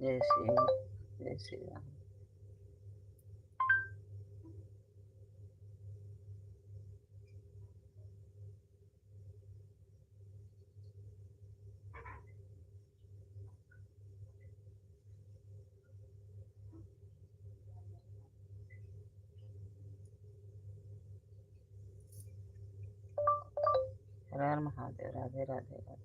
जय श्री जय श्री राम। हर हर महादेव। राधे राधे राधे।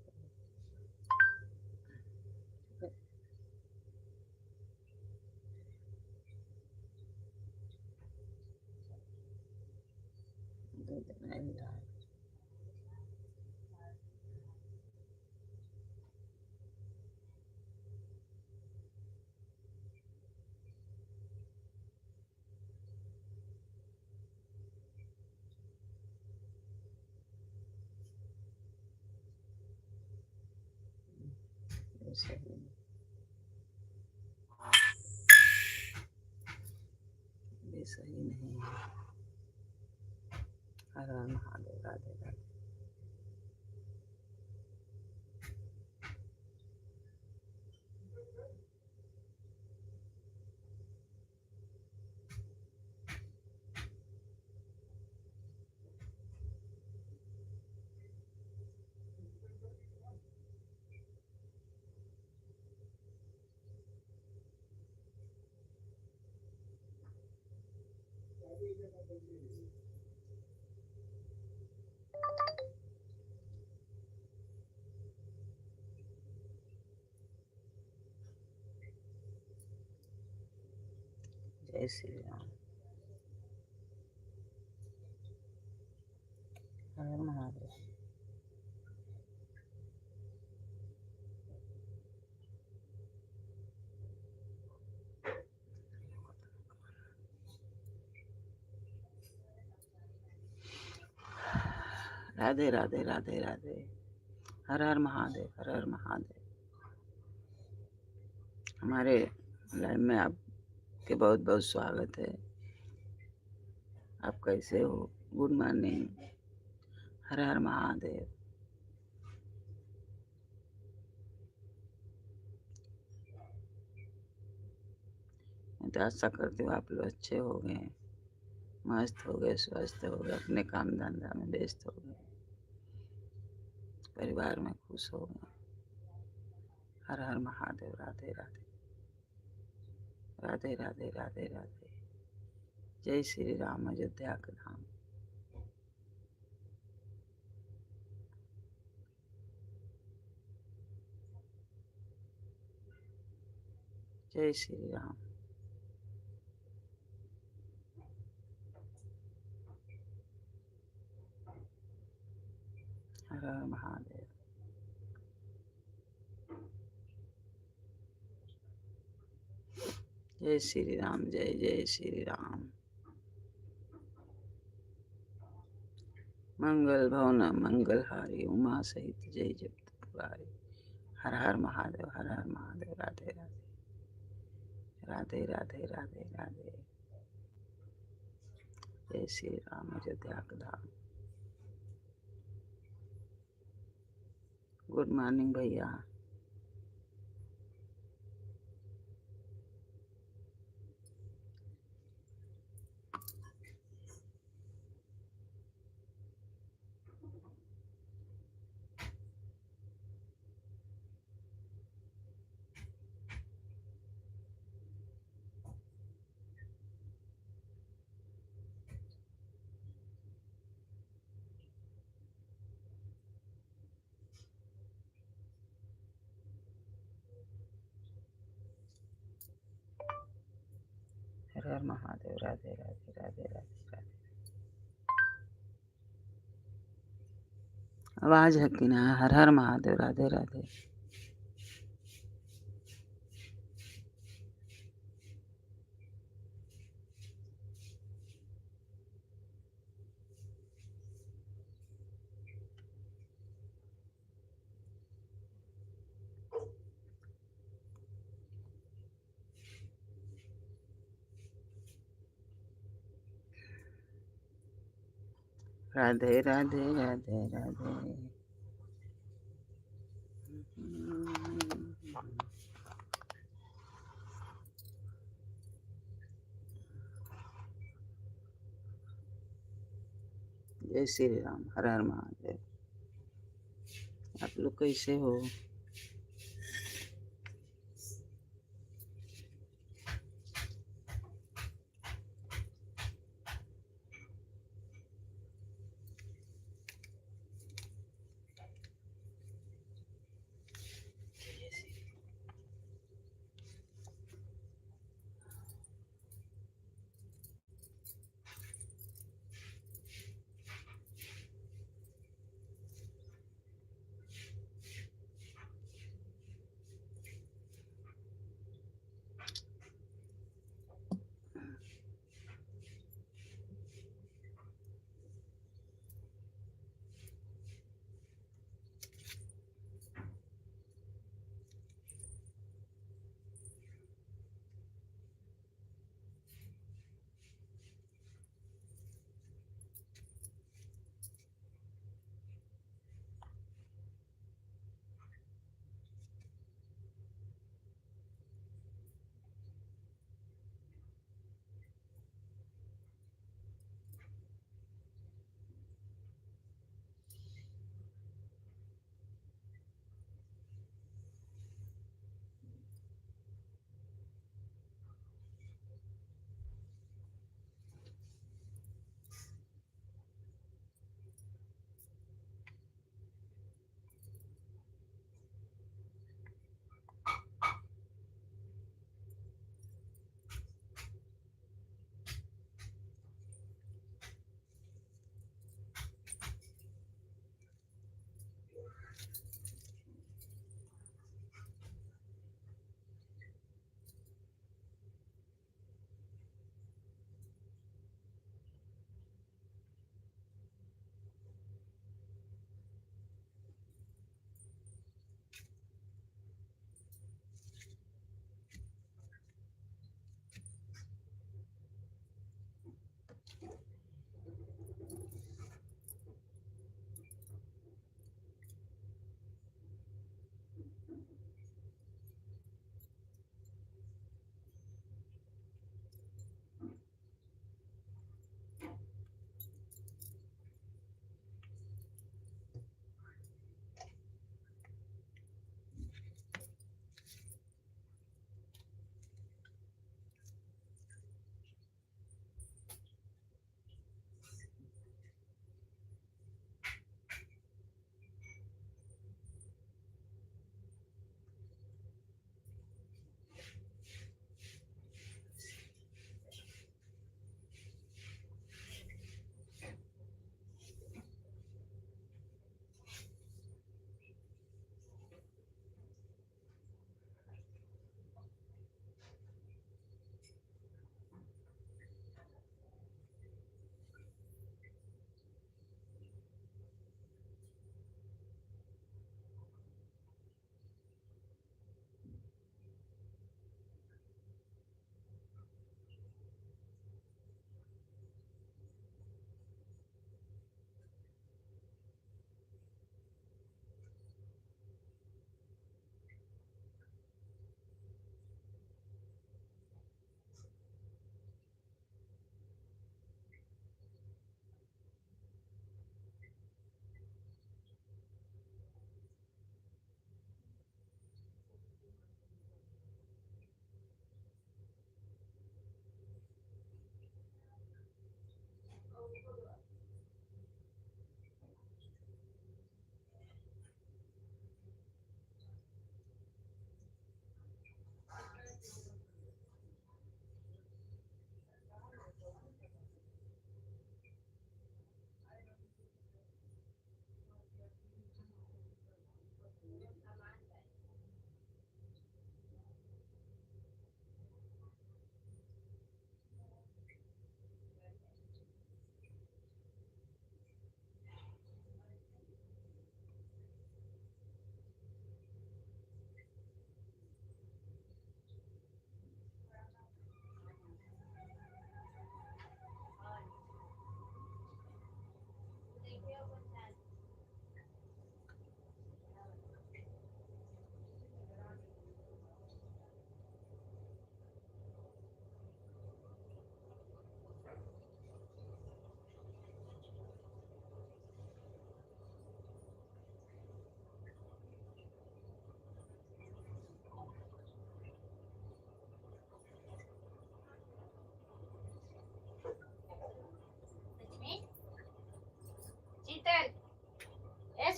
दूध नहीं रहा। ये सही ये सही नहीं है। हर हर महादेव। राधे राधे। जय श्री राम। हर हर महादेव। राधे राधे राधे राधे। हर हर महादेव। हर हर महादेव। हमारे लाइव में आपके बहुत बहुत स्वागत है। आप कैसे हो? Good morning. हर हर महादेव। मैं तो आशा करती हूँ आप लोग अच्छे हो गए, मस्त हो गए, स्वस्थ हो गए, अपने काम धंधा में व्यस्त हो गए, परिवार में खुश हो गए। हर हर महादेव। राधे राधे राधे राधे राधे राधे। जय श्री राम। अयोध्या का धाम। जय श्री राम। हर हर महादेव। जय श्री राम। जय जय श्री राम। मंगल भवन मंगलहारी, उमा सहित जय जगत पुरारी। हर हर महादेव। हर हर महादेव। राधे राधे राधे राधे राधे राधे। जय श्री राम। अयोध्या का धाम। गुड मॉर्निंग भैया। हर हर महादेव। राधे राधे राधे राधे राधे। आवाज है कि ना? हर हर महादेव। राधे राधे। राधे राधे राधे राधे। जय श्री राम, हर हर महादेव। आप लोग कैसे हो?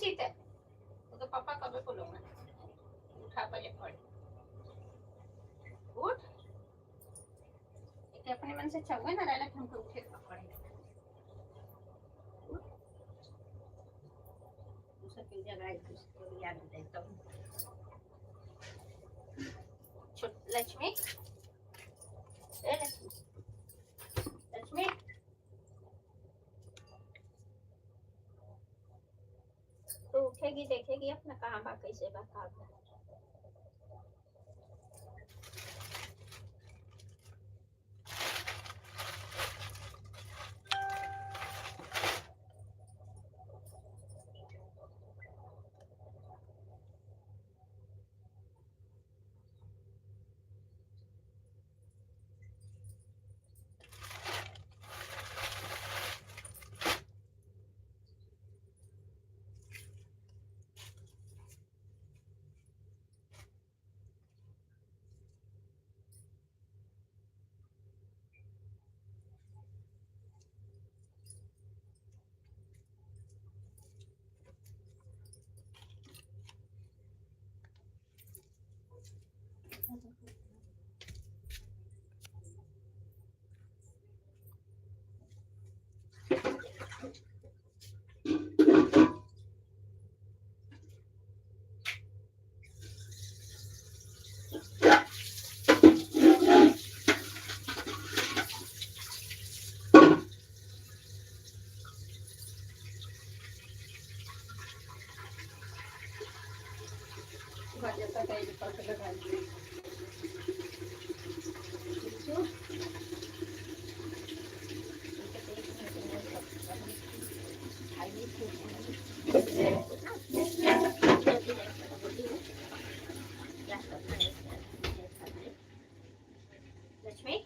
शीतल, वो तो पापा कब बोलूंगा, उठा पड़े पड़े, उठ, एक अपने मन से चौगे ना रहना, हमको उठे पड़े, दूसरा की जगह दूसरी याद देता हूँ। लक्ष्मी, लक्ष्मी, लक्ष्मी, तो उठेगी देखेगी अपना कहाँ बा कैसे बा का बा। लक्ष्मी,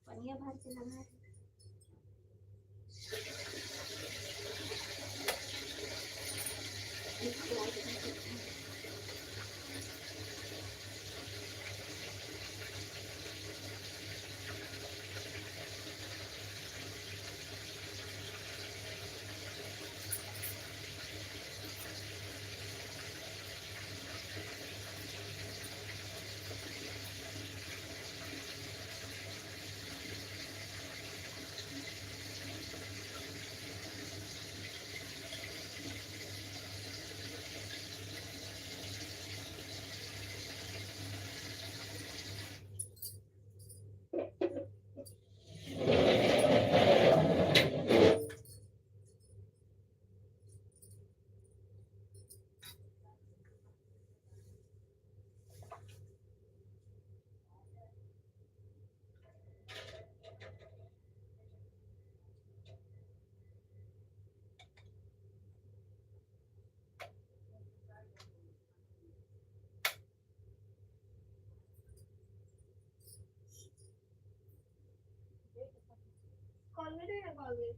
पनिया बाहर से लगा है। Colgate or Colgate?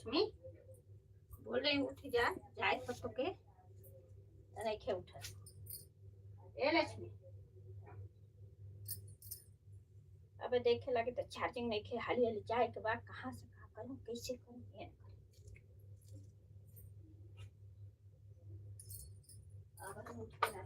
लक्ष्मी बोल रही हूँ, उठ जा, जाए तो के रखे उठ। ए लक्ष्मी, अब देखे लगे तो चार्जिंग नहीं खे, हाली हाली जाए के बाद कहाँ से कहाँ करूँ, कैसे करूँ ये अब हम उठ के ना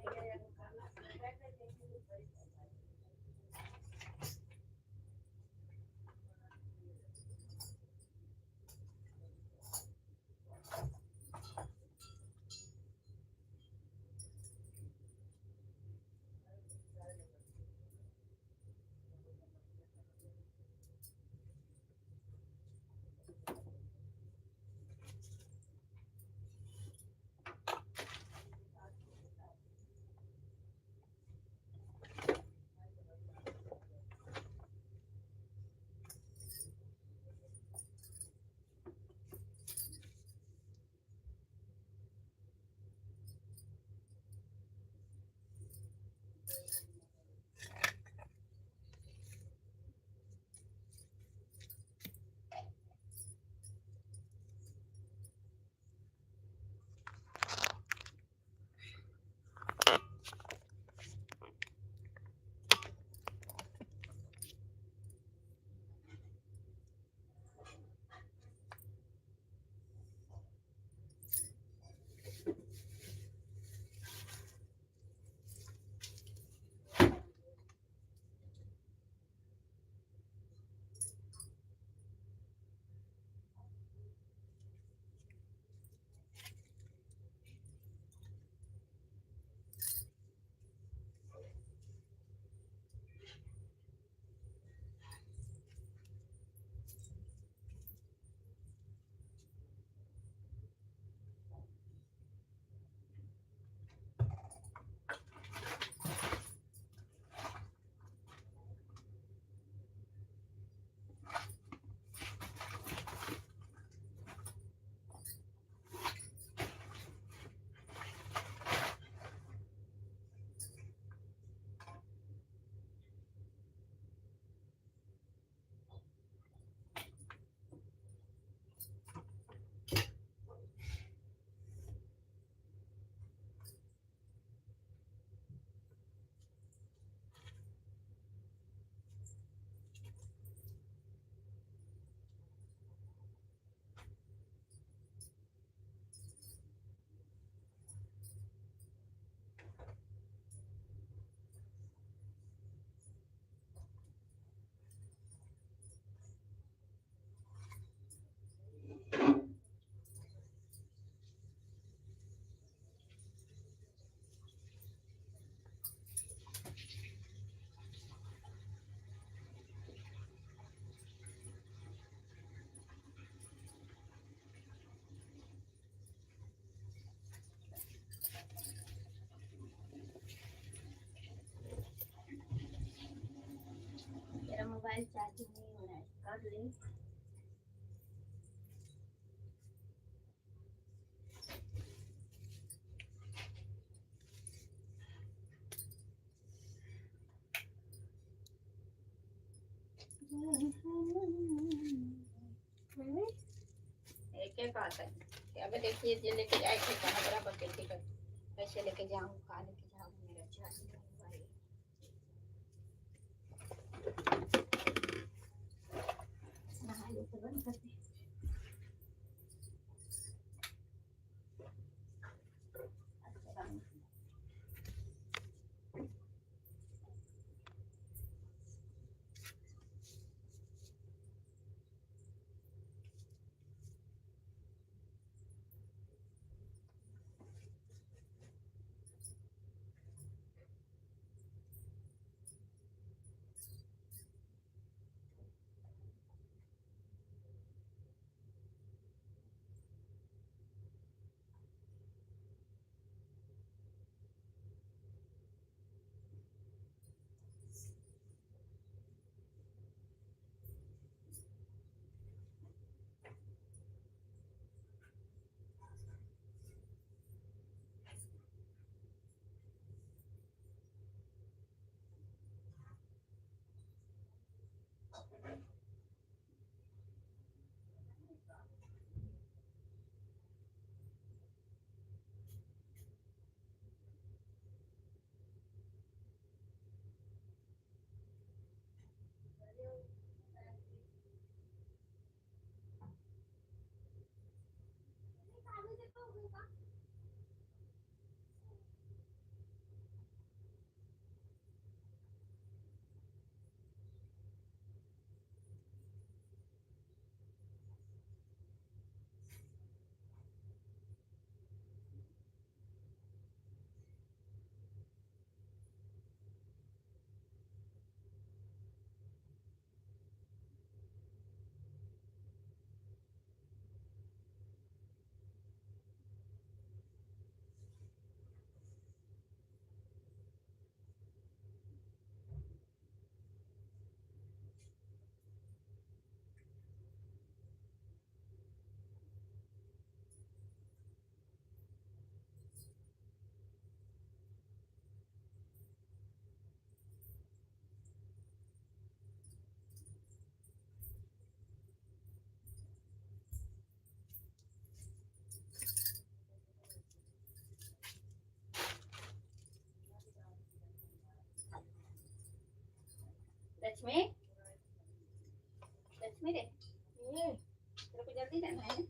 मेरा मोबाइल चार्जिंग नहीं हो रहा है, कर ले। एक एक आता है, अब देखिए ये लेके जाए थे कहाँ बराबर के टिकट कैसे लेके जाऊँ, कहाँ लेके जाऊँ, मेरा चार्जिंग नहीं हुआ है। नहा लो तो बंद कर दे। अच्छा, बंद। लक्ष्मी, लक्ष्मी रे, तेरे को जल्दी जाना है ना?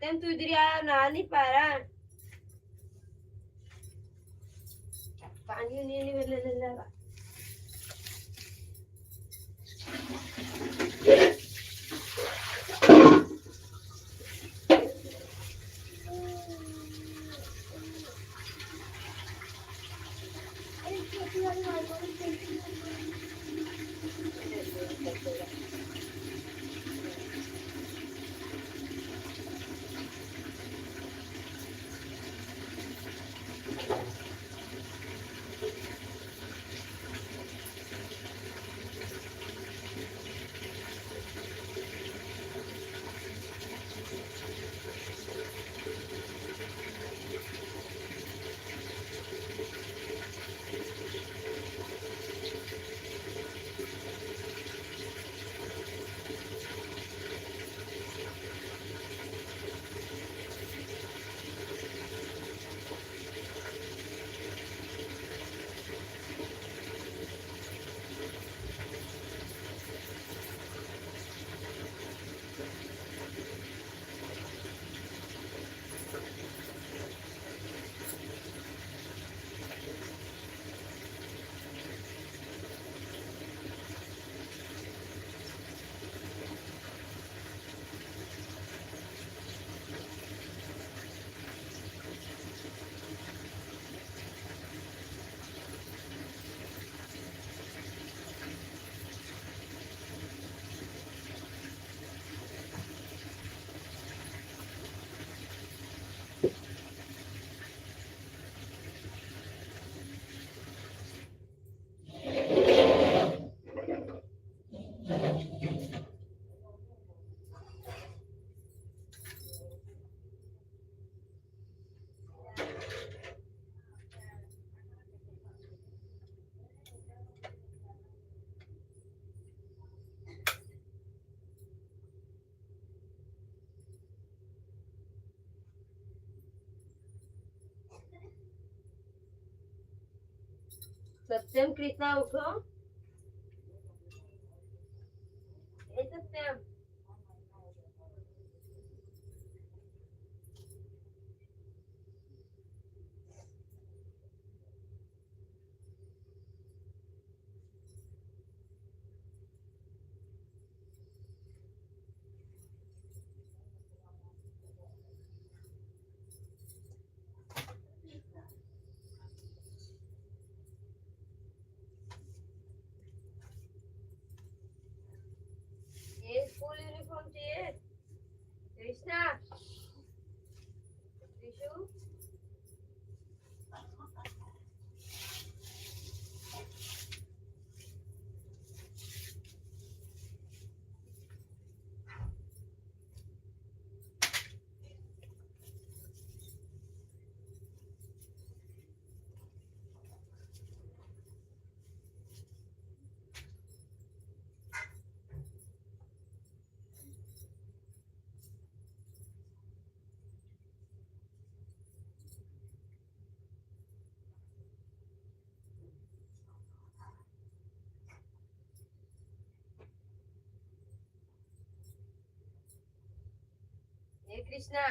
सत्यम तू इधर आया, नहा नहीं पा रहा। पानी नहीं ले लगा। सत्यम कृष्णा उठो। ए सत्यम। ये स्कूल यूनिफॉर्म चाहिए कृष्णा। ऋषु ये कृष्णा।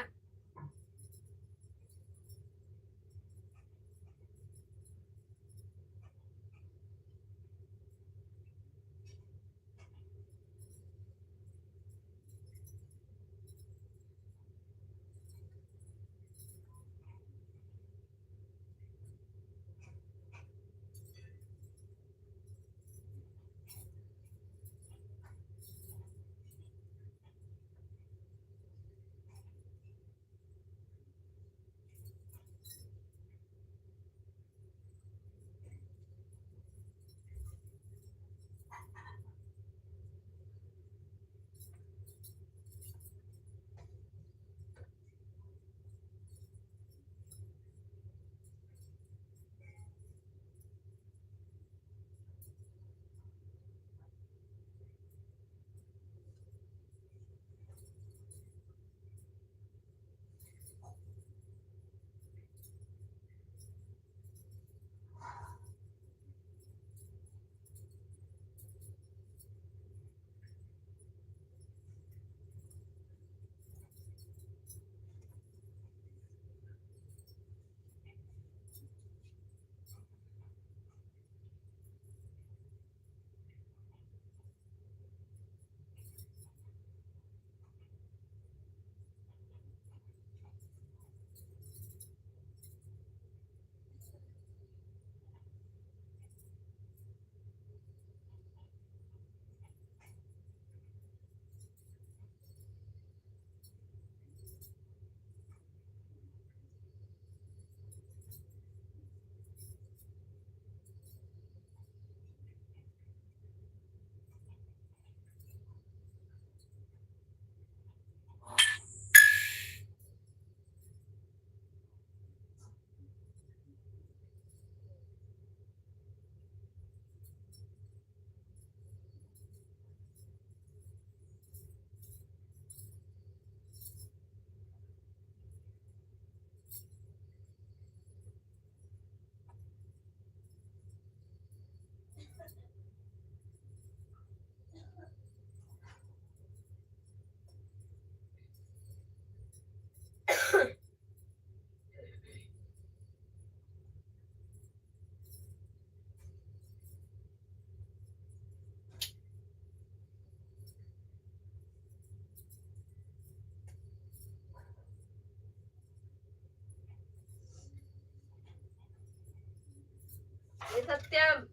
ये सत्यम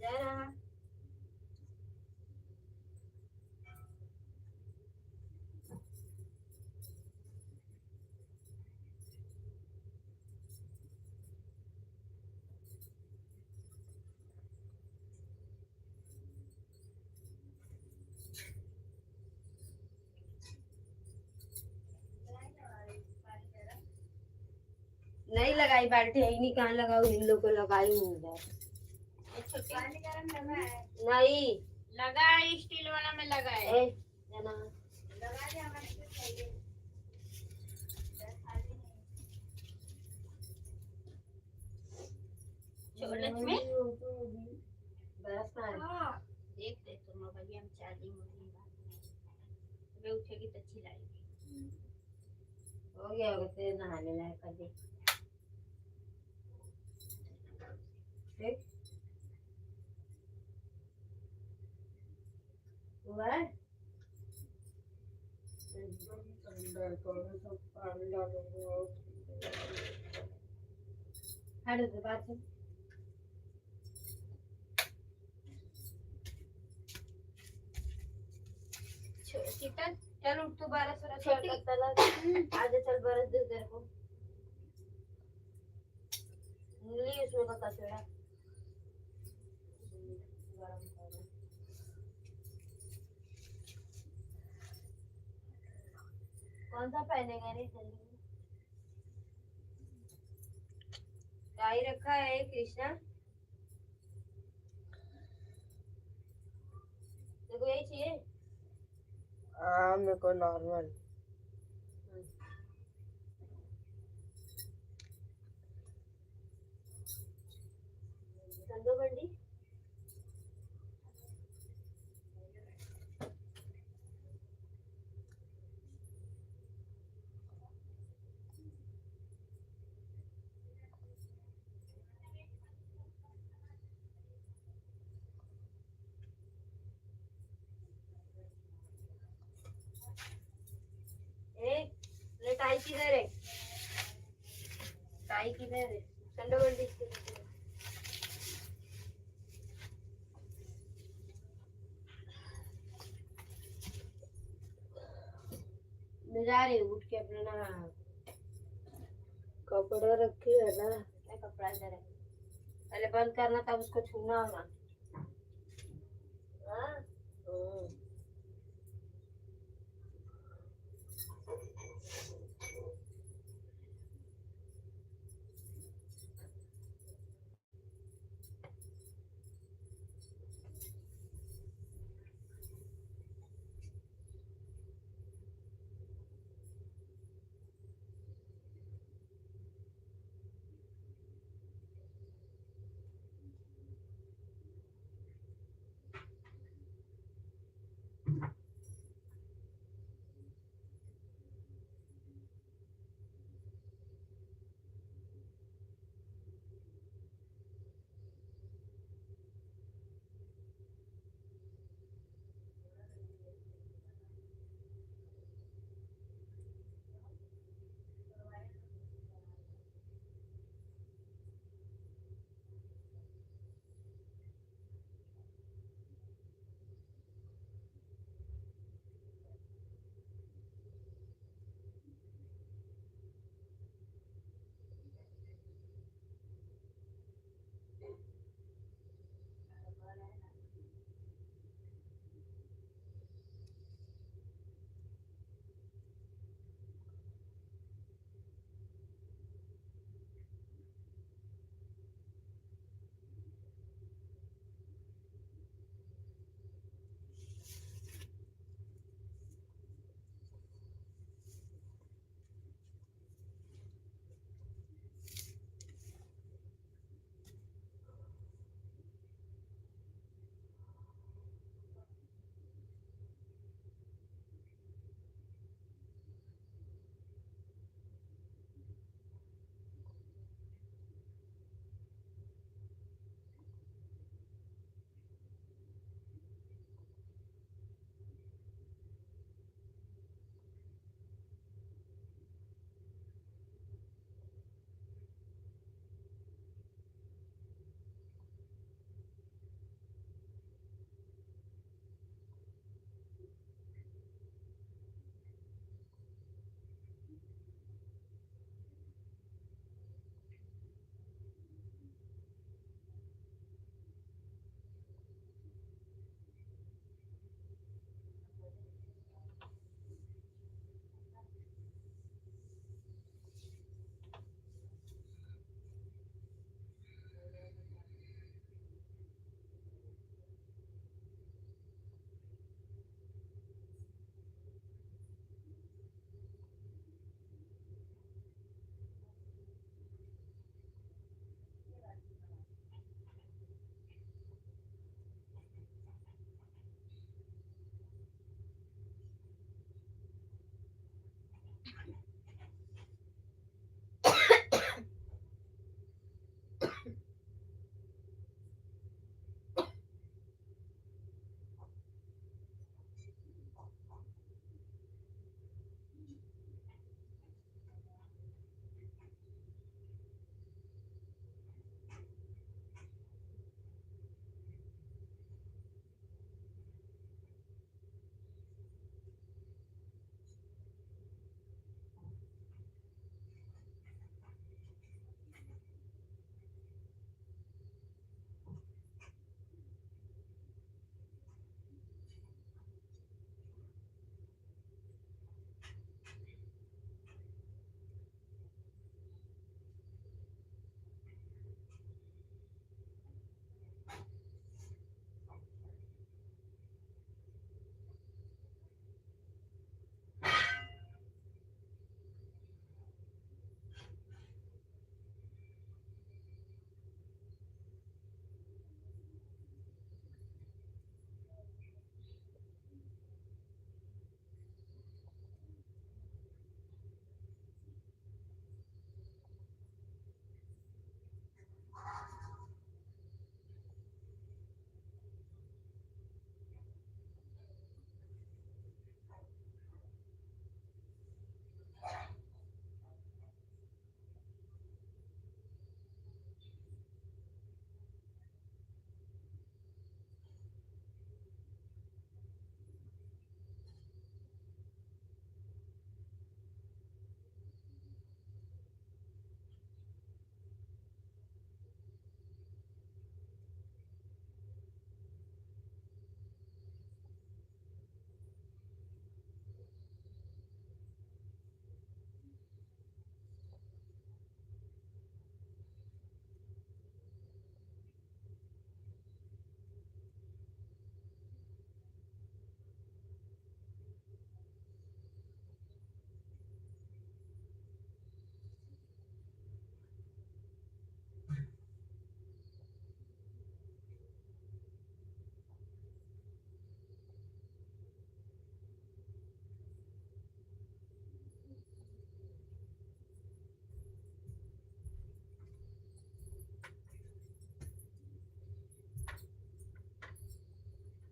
जय रहा नहीं लगाई बाल्टी है ही नहीं, कहाँ लगाऊ, इन लोग को लगाई हूँ उधर। ये छोटी पानी गरम लगा है, नहीं लगा है, स्टील वाला में लगा है, ए जना लगा दे, हमारे को चाहिए। खाली नहीं। लक्ष्मी बरस का है। हाँ, देख ले तुम अभी हम चार्जिंग सुबह उठेगी तो अच्छी लगेगी। हो गया होगा तेरे नहाने लायक कर दे ठीक हुआ है हट दे बात से शीतल चल उठ तू 12 छोटी आज चल बरस दे तेरे को ली उसमें का कचरा गरम कर कौन सा पहनेगा रे जल्दी टाई रखा है कृष्णा देखो यही चाहिए हाँ मेरे को नॉर्मल संदो बंडी ए ले टाई किधर है टाई किधर है संदो बंडी मैं जा रही हूँ उठ के अपना ना कपड़ा रखी है ना क्या कपड़ा इधर है पहले बंद करना तब उसको छूना होना हाँ हाँ।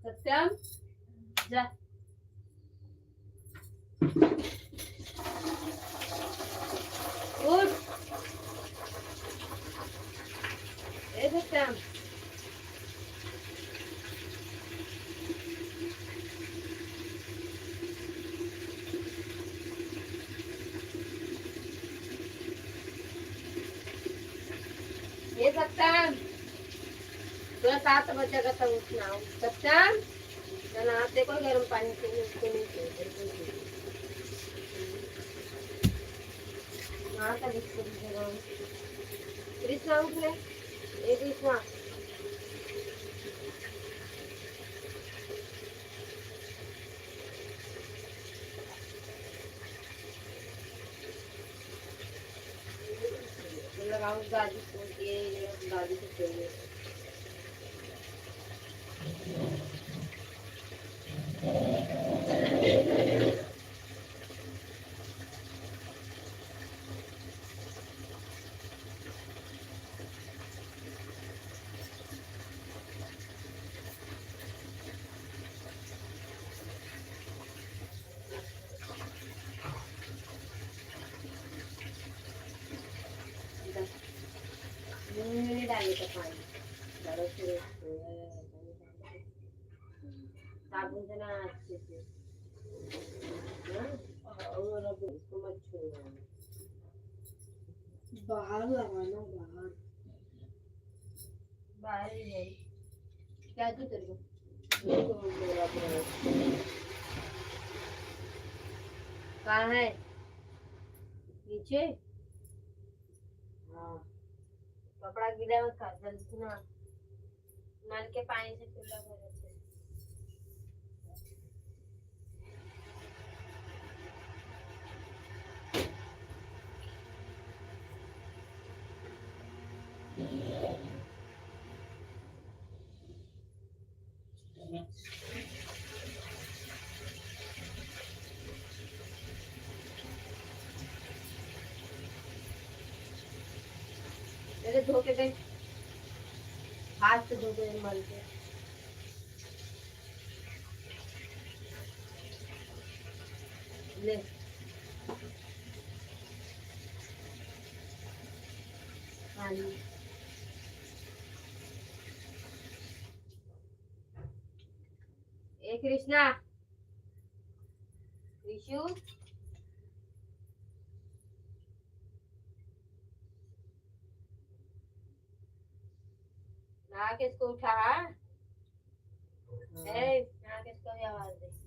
सत्यम जा उठ ए सत्यम ये सत्यम सुबह 7 बजे का तब उठना सत्यम नहाते को गर्म पानी से उसको नहीं चाहिए नहाता बिस्कुट कृष्णा उठ ले ए कृष्णा लगाऊं दादी को ये दादी को चाहिए नहीं डाले का पानी डालो फिर साबुन से ना अच्छे से और अब इसको मत छूना बाहर लगाना बाहर बाहर ही है क्या तू तेरे को कहाँ है नीचे हाँ कपड़ा गीला मत कर जल्दी ना नल के पानी से कुल्ला कर अच्छे मेरे धो के दे हाथ से धो के मल के ले पानी ए कृष्णा विशु ना किसको उठा ए ना किसको भी आवाज दे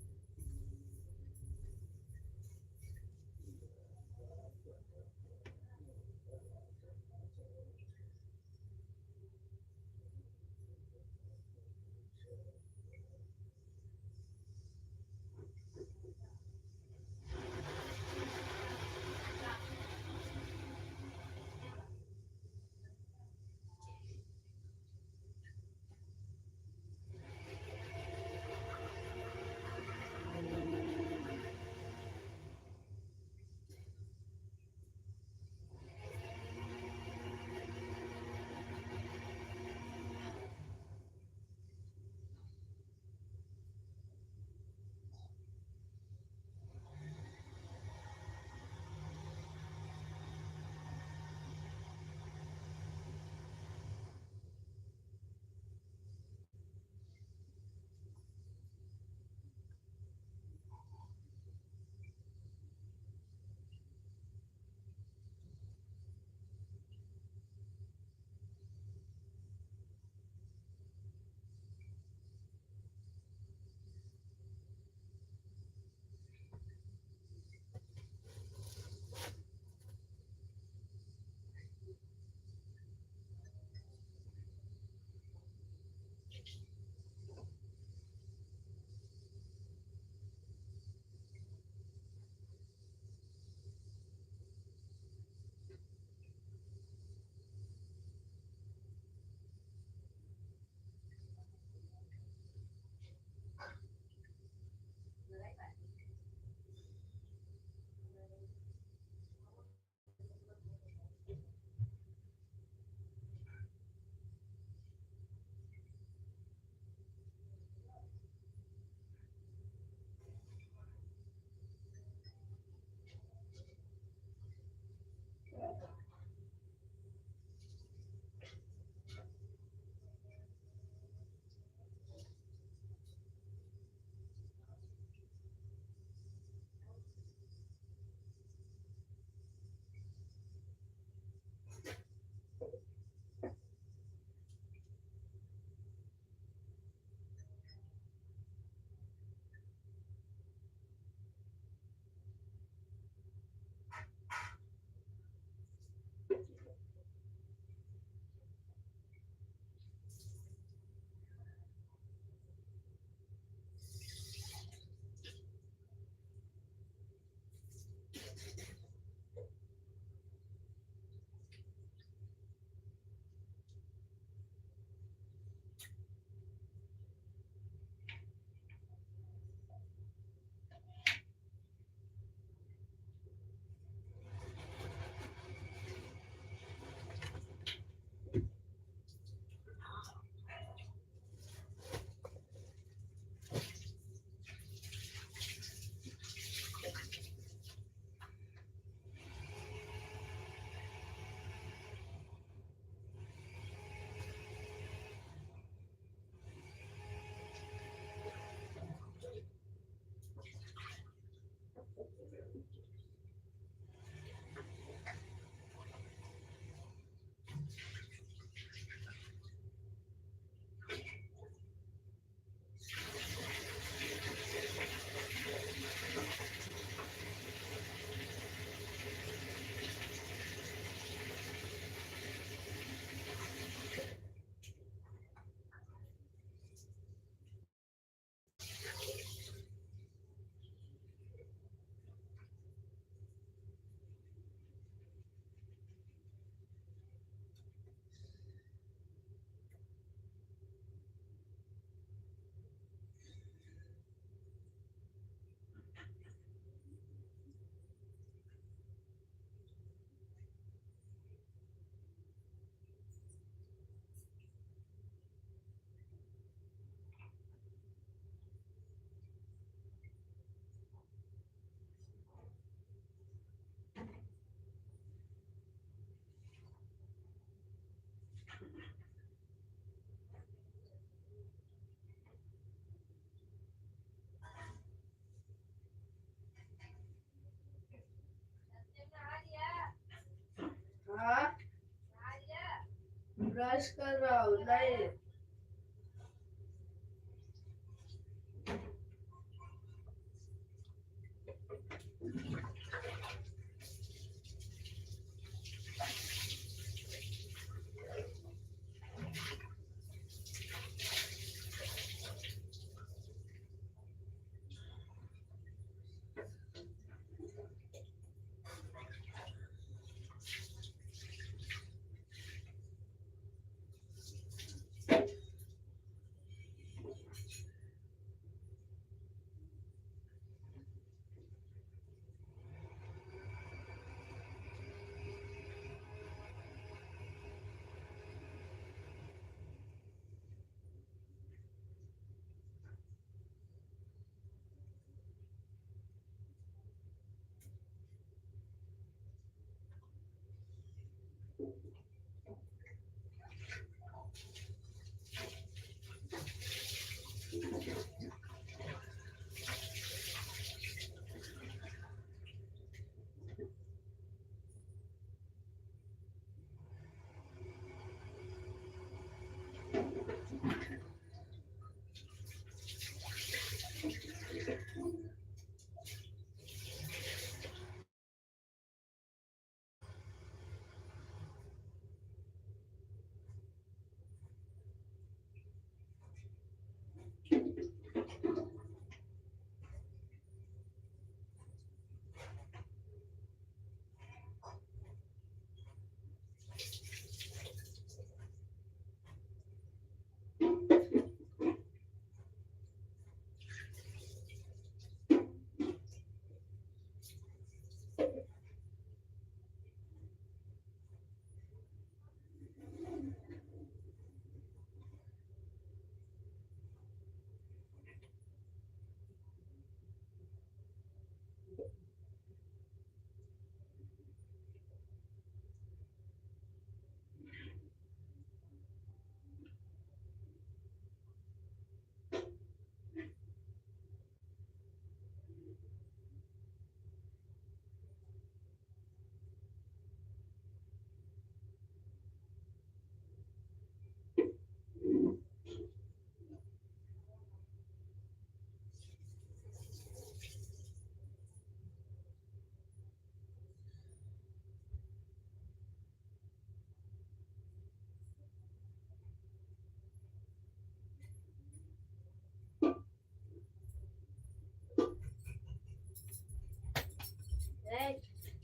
ब्रश कर रहा हूँ नहीं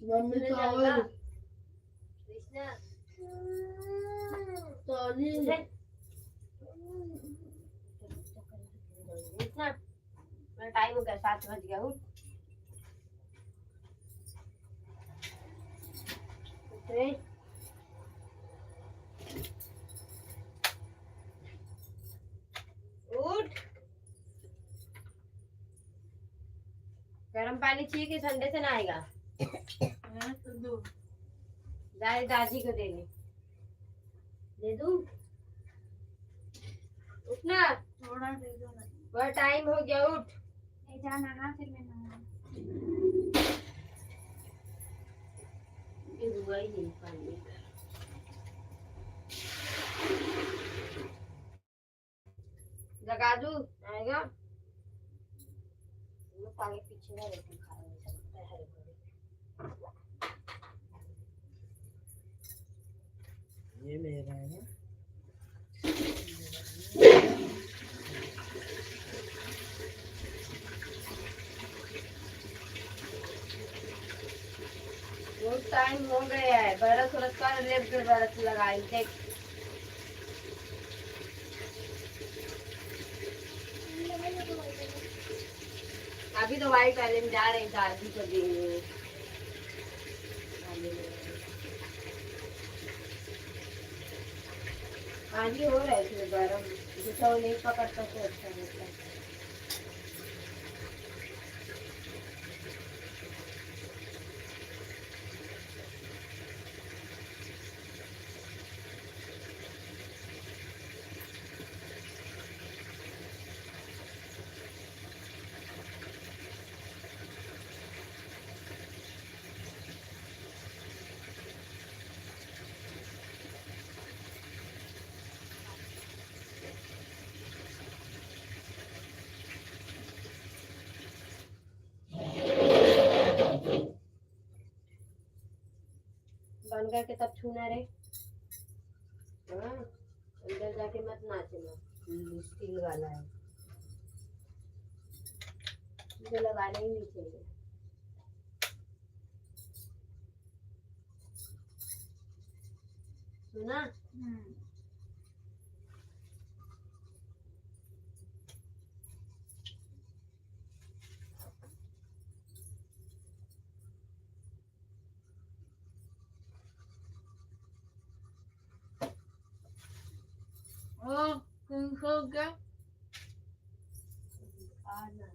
मम्मी चावल कृष्णा सॉरी कृष्णा टाइम हो गया 7 बज गया उठ उठ गर्म पानी चाहिए कि ठंडे से नहाएगा जाए दादी को दे दूं उठना थोड़ा दे दो ना वह टाइम हो गया उठ नहीं जाना ना फिर मैं नहाऊंगा। ये हुआ ही नहीं पानी जगा दूं आएगा मैं आगे पीछे ना रहती खा रही है ये मेरा है ना बहुत टाइम हो गया है बरस उरस का लेफ्ट बरस लगाई देख अभी तो वाइट वाले में जा रहे हैं दादी को देंगे पानी हो रहा है इसमें गर्म जितना वो नहीं पकड़ता तो अच्छा रहता है मंगा के तब छूना रे। हाँ अंदर जाके मत नाचना, स्टील वाला है, मुझे लगाना ही नहीं चाहिए। सुना? हो गया। आना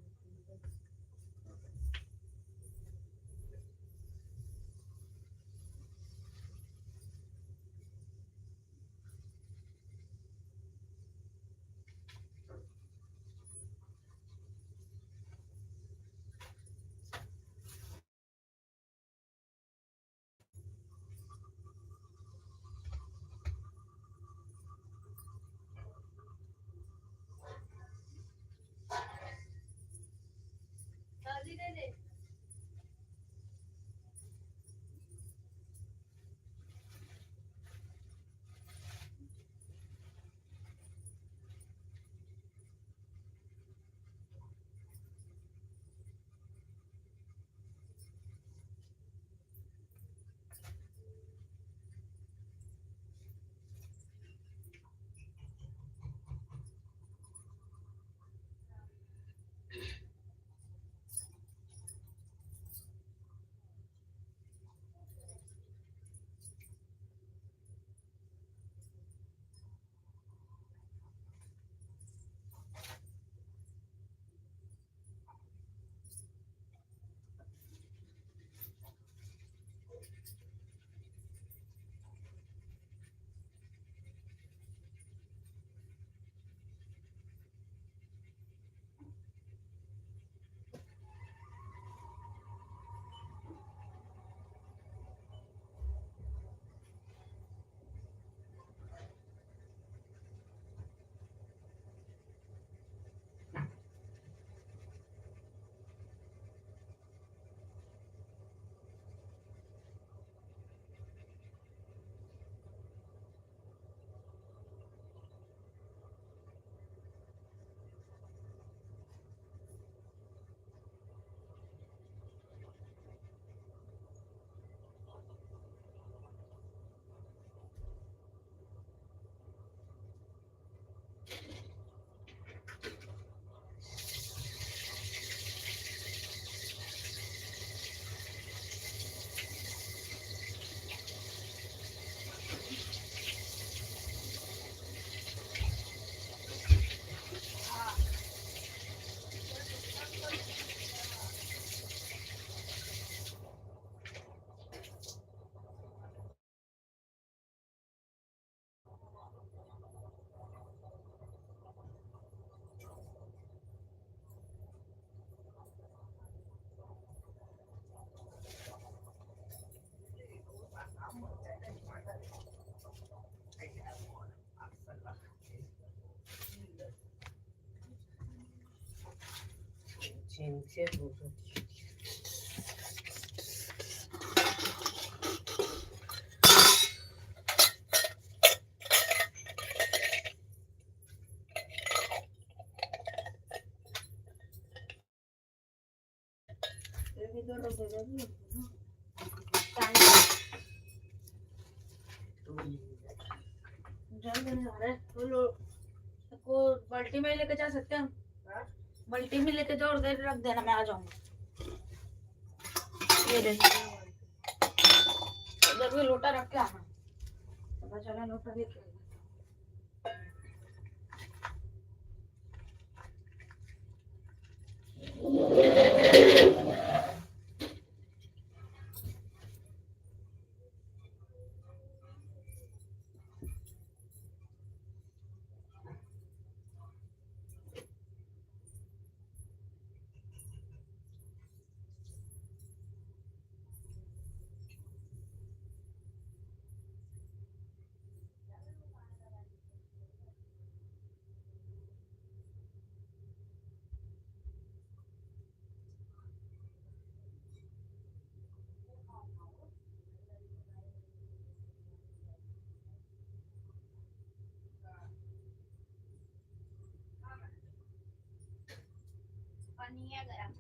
जल्द नहीं आ रहा है को बाल्टी में लेके जा सकते हैं। बाल्टी में लेके जाओ और उधर रख देना, मैं आ जाऊंगा। ये देखो उधर भी लोटा रख के आना, पता चला लोटा लेके आना। पानी है गरम।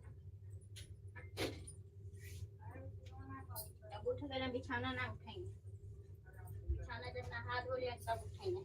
अब उठ गए ना, बिछाना ना उठेंगे, बिछाना जब नहा धो लिया तब उठेंगे।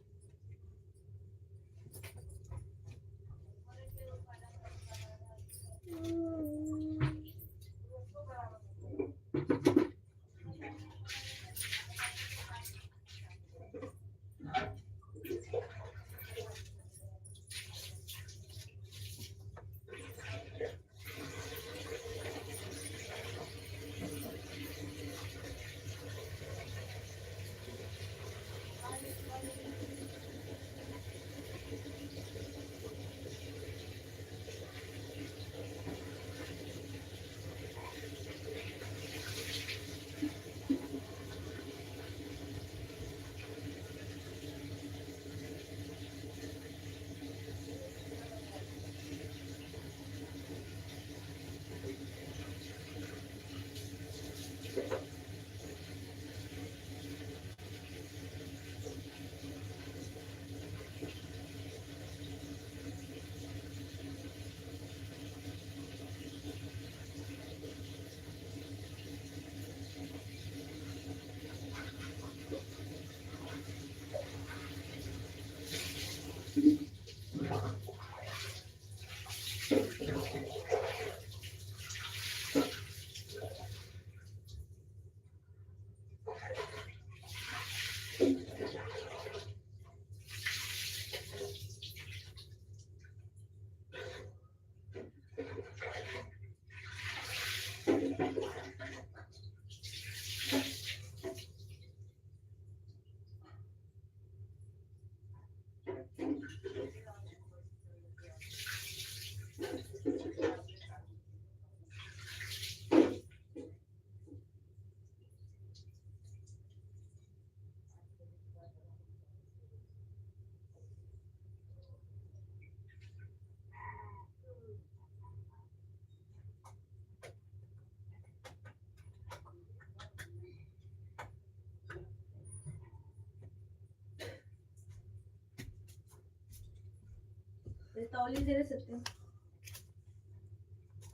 तौली दे सकते हैं।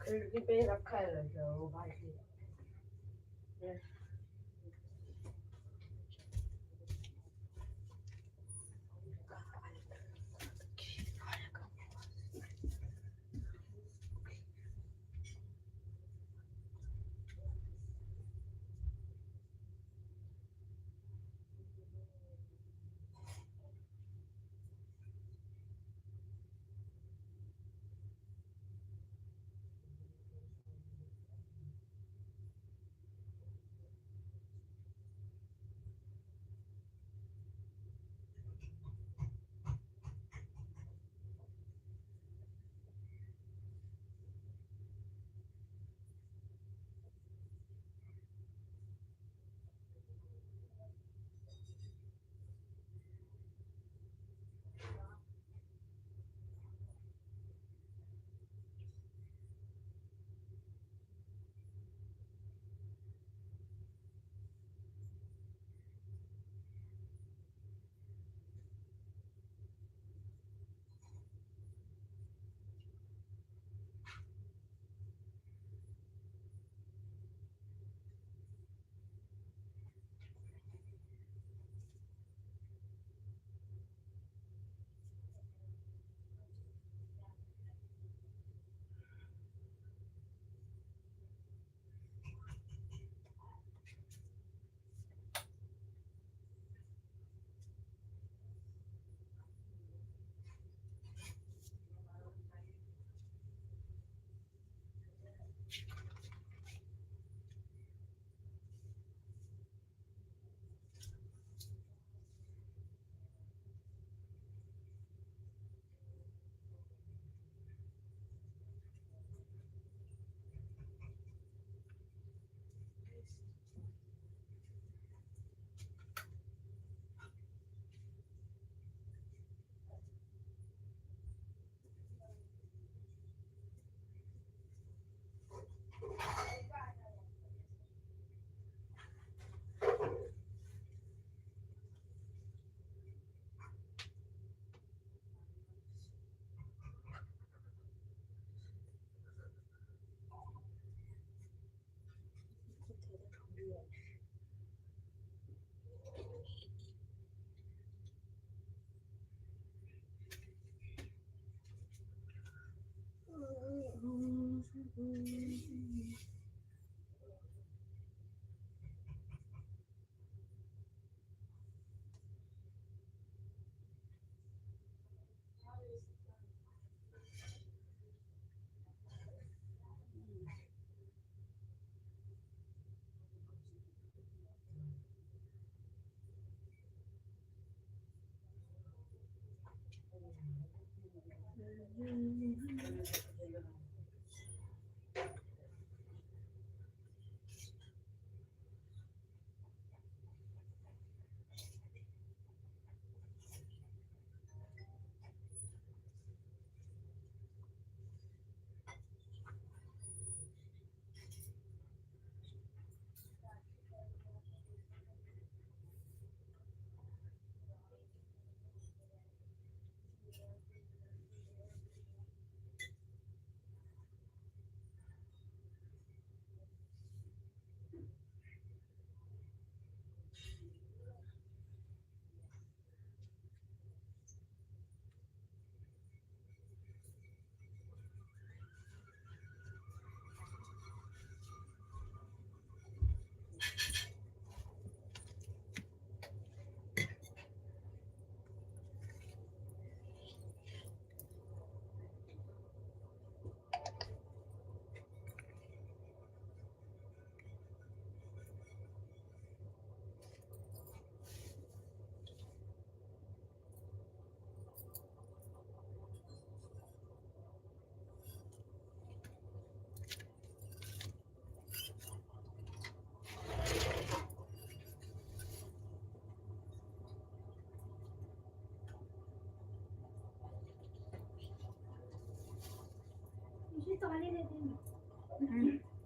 खिड़की पे रखा है लड़का वो बाल्टी।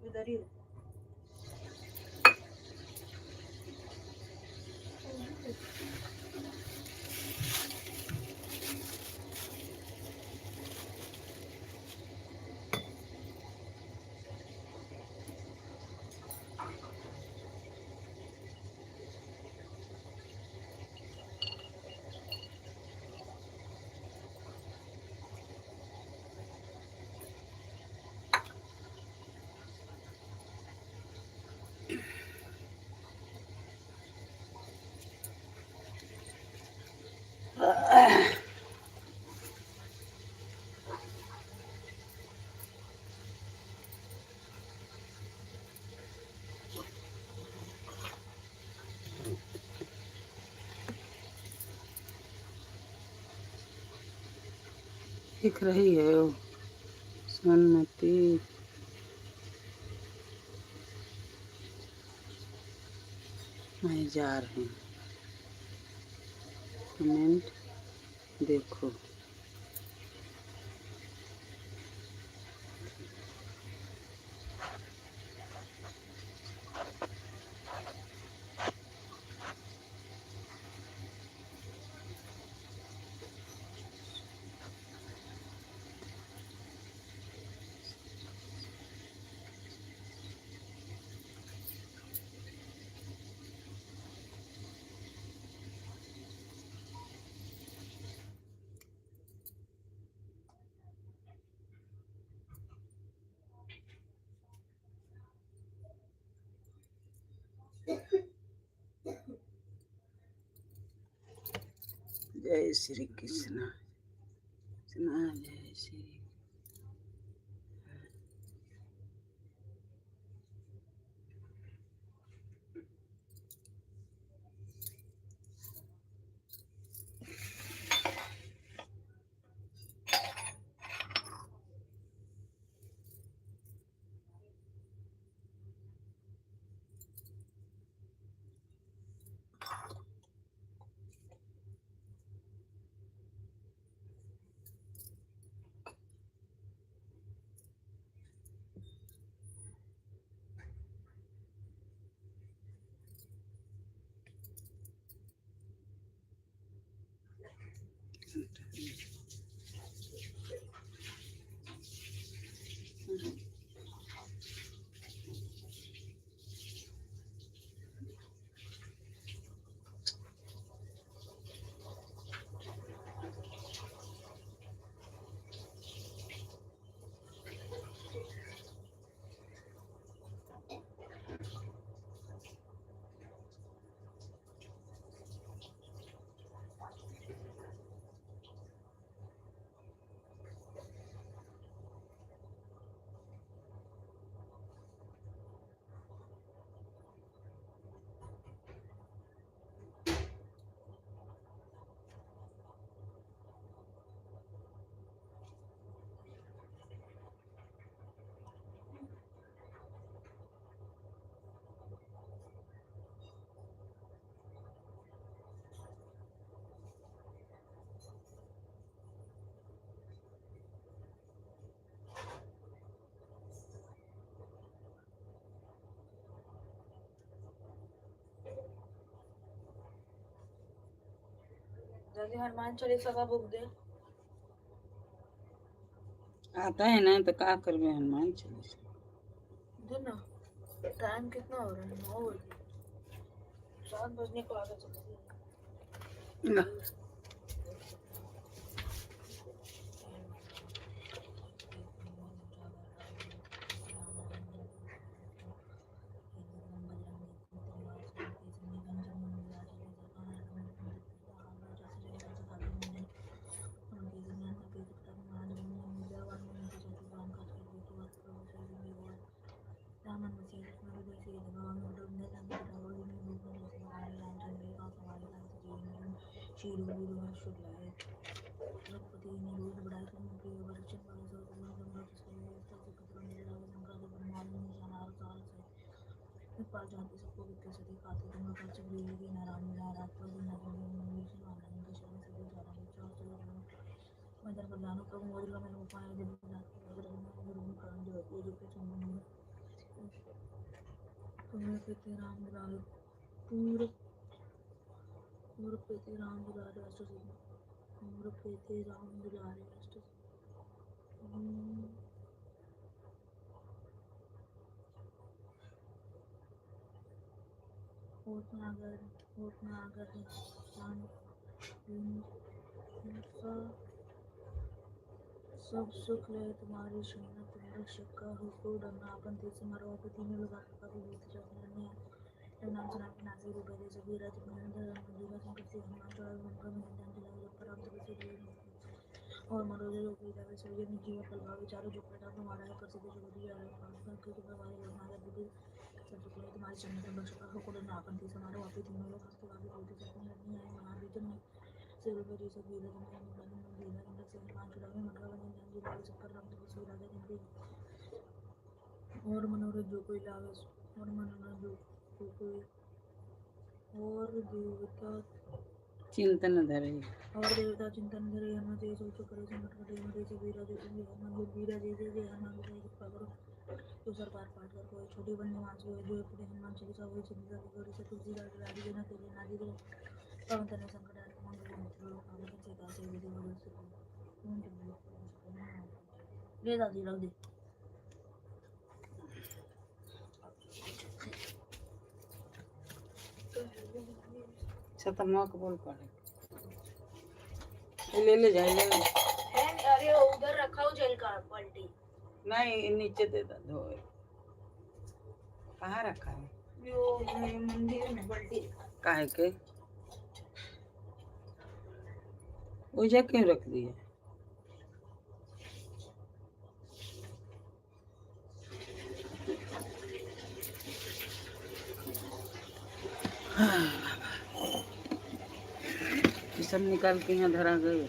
उधर ही दिख रही है वो सोनमती। मैं जा रही हूँ, कमेंट देखो। जय श्री कृष्ण। कृष्ण जय श्री। जल्दी हनुमान चालीसा का बुक दे। आता है ना तो क्या करबे हनुमान चालीसा। दे ना। टाइम कितना हो रहा है? 9 बजे। 7 बजने को आगे चल। ना। सब सुख ले तुम्हारी सुन्नत तुम्हारी शिक्का हुक्म डरना अपन तेज मारो पे तीनों लोग आपका भी होते जाते हैं तो नाम सुना के नाज़ी रूप है जैसे वीरा जितने अंदर मंदिर संकट से हनुमान चढ़ा मंगल में जान चला जब पर आप तक से और मनोरंजन लोग की तरह से ये जीवन पर भाव विचारों जो प्रकार तुम्हारा है प्रसिद्ध जो दिया है पांच के तुम्हारे हमारे बुद्धि सब सुख ले तुम्हारी सुन्नत तुम्हारी शिक्का हुक्म डरना अपन तेज मारो आप तीनों लोग आपके भी होते जाते हैं नहीं आए महावीर ने सिर पर जैसे वीरा और मनोरथ जो कोई लावे और मनोरथ जो कोई और देवता चिंतन धरे और देवता चिंतन धरे हनुमान जय सोचो करे संकट कटे हनुमान जय वीरा जय हनुमान वीरा जय जय जय हनुमान जय कृपा करो तो सर पार पाठ कर कोई छोटी बंदी मांस हुए जो अपने हनुमान चालीसा हुई चिंता करो से तुलसी राजी देना के लिए नादी दे पवन तने संकट है मंगल मित्र लोग आगे से कासे विधि और से ले दादी रख दे शतमक बोल पड़े ले जाए ले अरे उधर रखा हो जेल का पलटी नहीं नीचे दे दो कहाँ रखा है यो मंदिर में पलटी काहे के उजा क्यों रख दिया ये सब निकाल के यहाँ धरा गए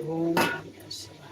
ओम नमः शिवाय।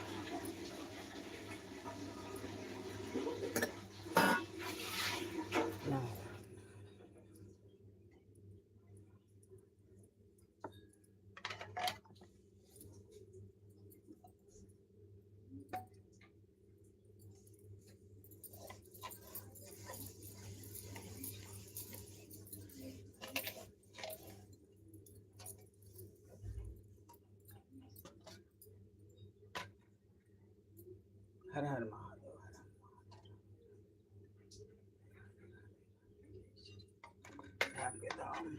हर हर महादेव, हर हर आपके धाम।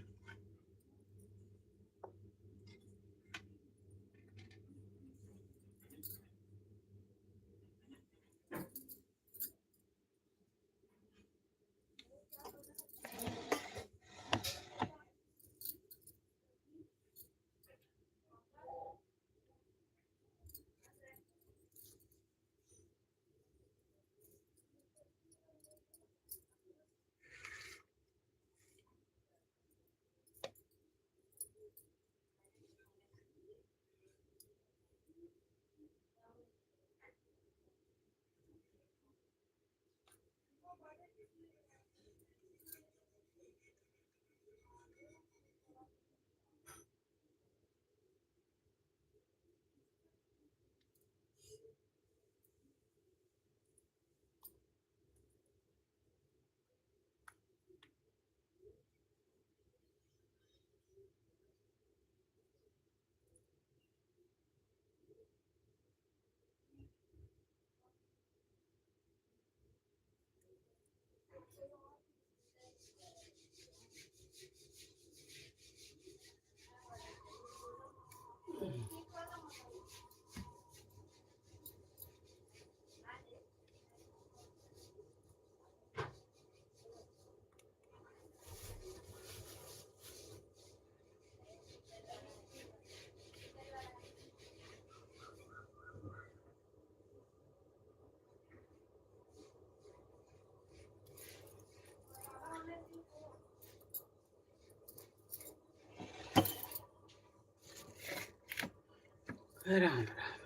राम राम।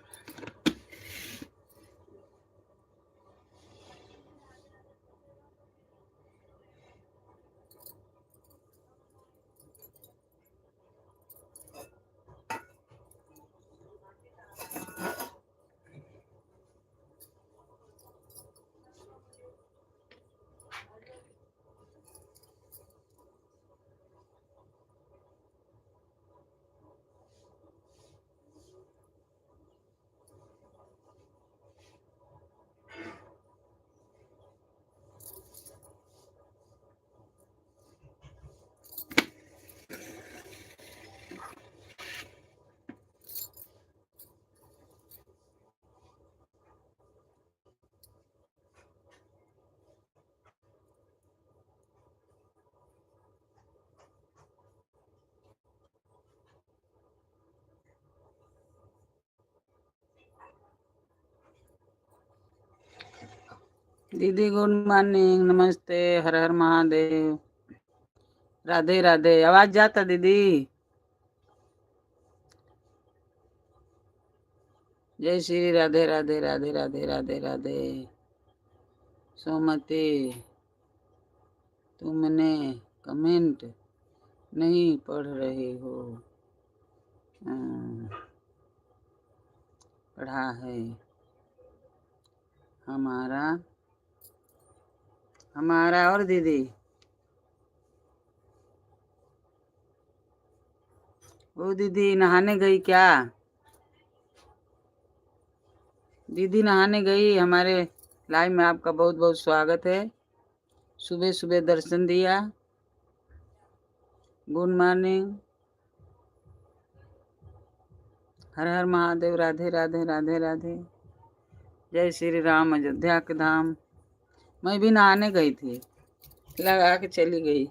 दीदी गुड मॉर्निंग, नमस्ते, हर हर महादेव, राधे राधे। आवाज जाता दीदी? जय श्री राधे राधे राधे राधे राधे राधे। सोमती, तुमने कमेंट नहीं पढ़ रहे हो। पढ़ा है हमारा और दीदी। वो दीदी नहाने गई क्या? दीदी नहाने गई। हमारे लाइव में आपका बहुत बहुत स्वागत है। सुबह सुबह दर्शन दिया। Good morning, Har Har Mahadev, Radhe Radhe Radhe Radhe. जय श्री राम, अयोध्या के धाम। मैं भी नहाने गई थी, लगा के चली गई।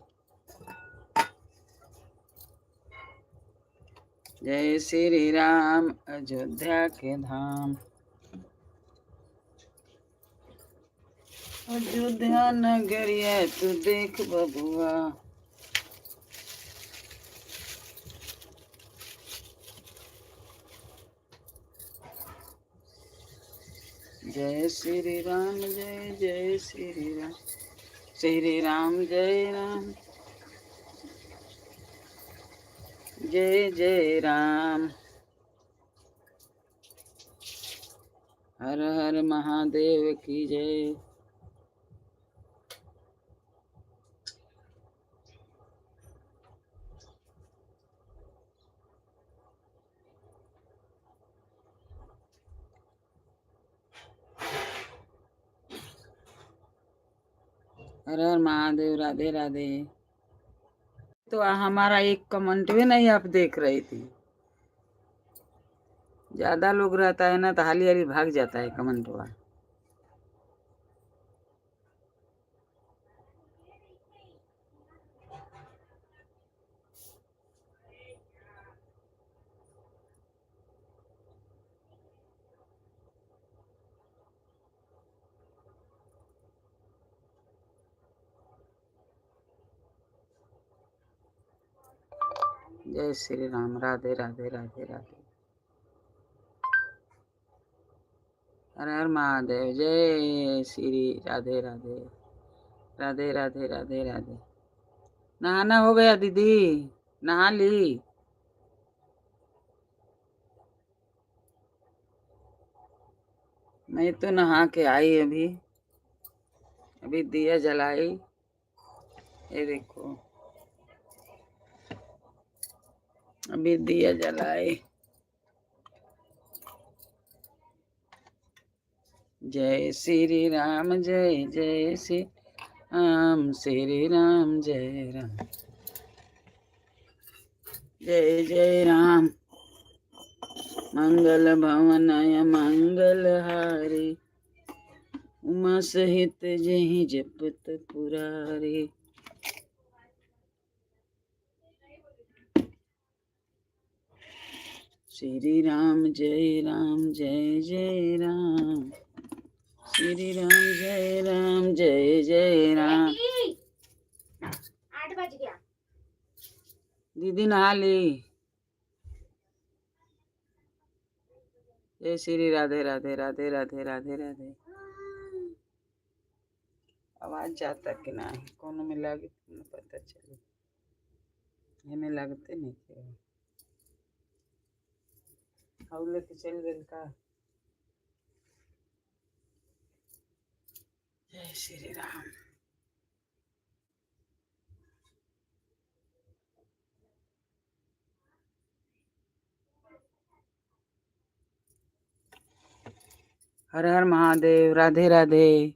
जय श्री राम, अयोध्या के धाम। अयोध्या नगरिया तू देख बबुआ। जय श्री राम जय जय श्री राम, श्री राम जय राम जय जय राम। हर हर महादेव की जय। हर हर महादेव। राधे राधे। तो हमारा एक कमेंट भी नहीं आप देख रही थी। ज्यादा लोग रहता है ना तो हाली हाली भाग जाता है कमेंट हुआ। जय श्री राम। राधे राधे राधे राधे। हर हर महादेव। जय श्री राधे राधे राधे राधे राधे राधे। नहाना हो गया दीदी? नहा ली? मैं तो नहा के आई अभी। अभी दिया जलाई। ये देखो अभी दिया जलाए। जय श्री राम जय जय श्री राम, श्री राम जय राम जय जय राम। मंगल भवनय मंगल हारी, उमा सहित जहि जपत पुरारी। श्री राम जय जय राम, श्री राम जय जय राम। 8 बज गया। दीदी नहा ली? जय श्री राधे राधे राधे राधे राधे राधे। आवाज जाता कि नहीं? कोनो में लगे तो पता चले। हमें लगते नहीं थे। और लेके चल गए का? जय श्री राम। हर हर महादेव। राधे राधे।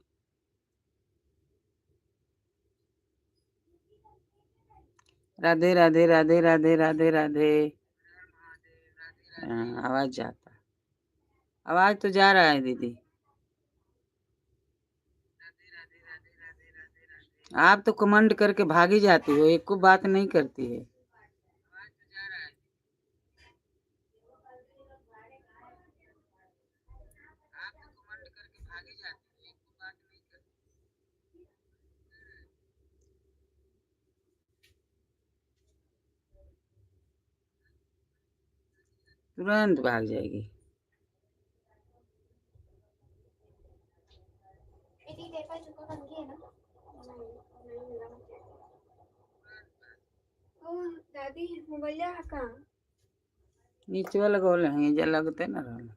राधे राधे राधे राधे राधे राधे। आवाज जाता। आवाज तो जा रहा है दीदी। आप तो कमेंट करके भागी जाती हो, एक को बात नहीं करती है। तुरंत भाग जाएगी। दादी मोबाइल कहाँ? नीचे वाला गोल है जा लगते ना रहना।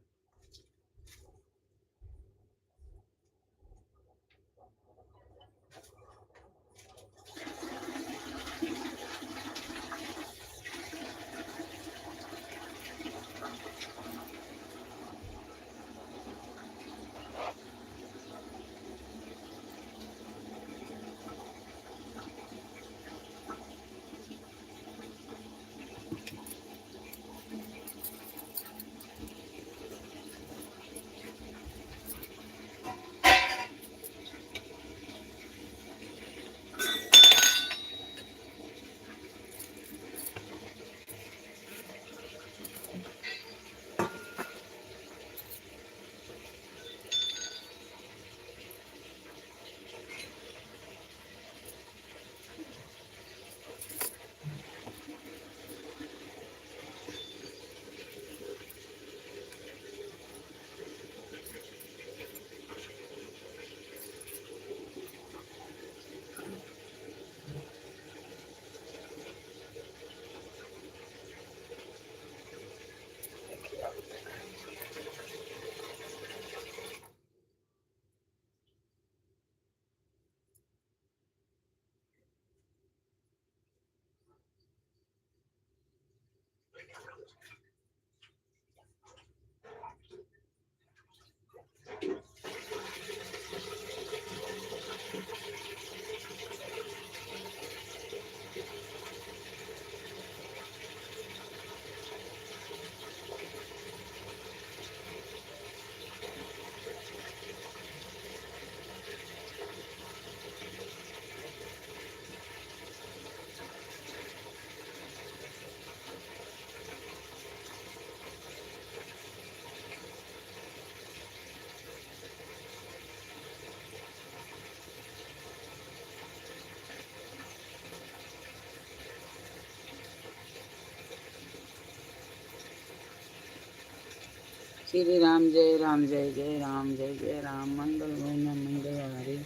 श्री राम जय राम जय जय राम जय जय राम मंगल भवन मंगलहारी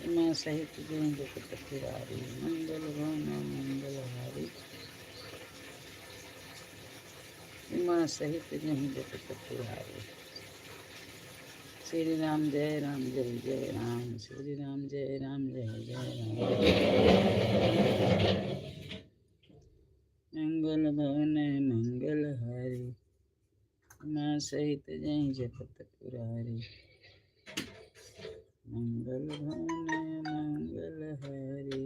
उमा सहित जय जगत पुरारी मंगल भवन मंगलहारी उमा सहित जय जगत पुरारी श्री राम जय राम श्री राम जय जय राम मंगल भवन मंगलहारी उमा सहित जय जगत पुरारी मंगल भवन मंगलहारी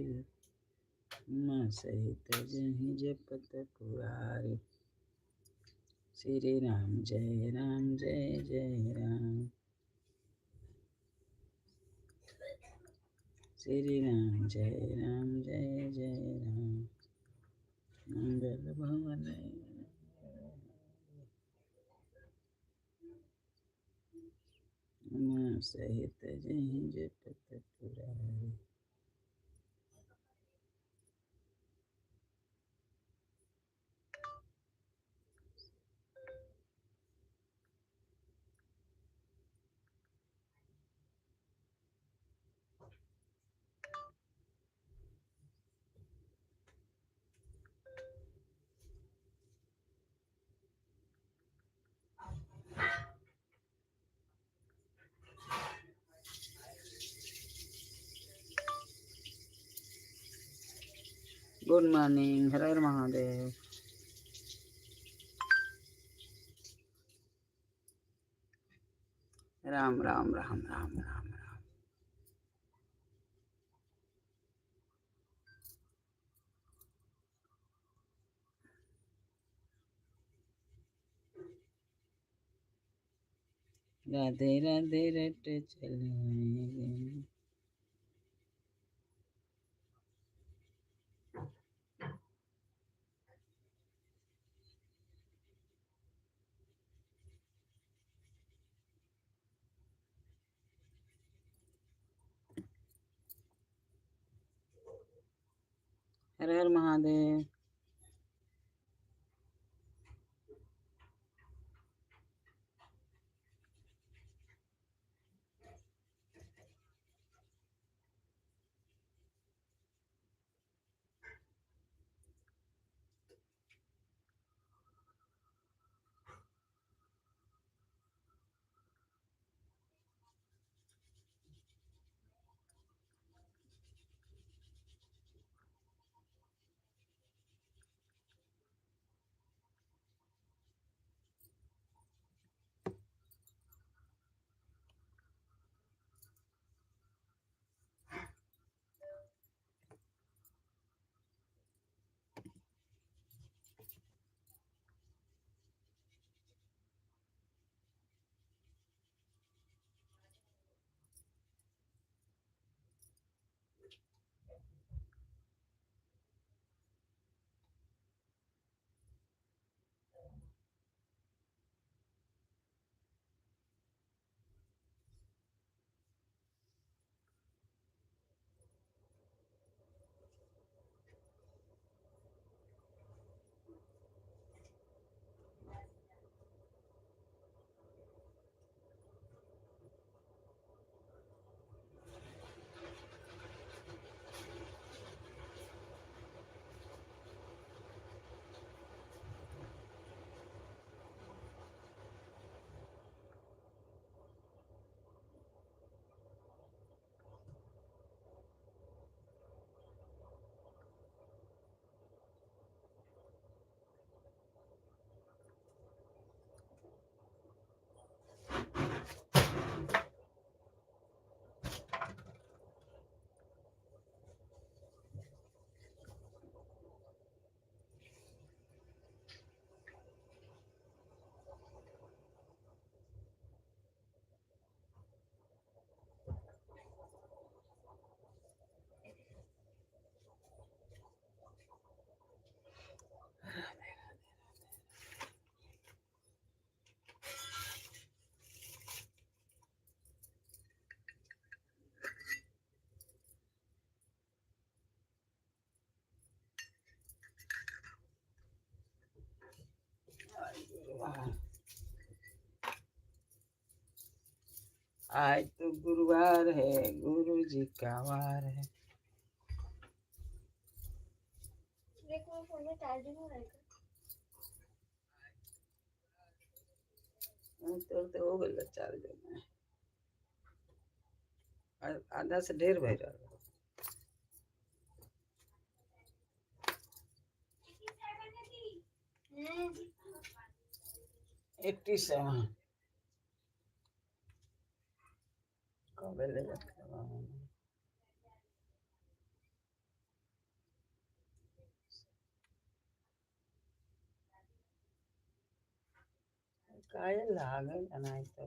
उमा सहित जय जगत पुरारी श्री राम जय जय राम श्री राम जय राम मंगल भवन उमा सहित जय जगत पुरारी गुड मॉर्निंग हर हर महादेव राम राम राम राम राम राम राधे राधे रट चलाएंगे हर हर महादेव आज तो गुरुवार है, गुरु जी का वार है। देखो फोन में चार्जिंग हो रहेगा। तो हो गया चार्ज में, आधा से ढेर भर रहा 87 कब ले काय लागे नहीं तो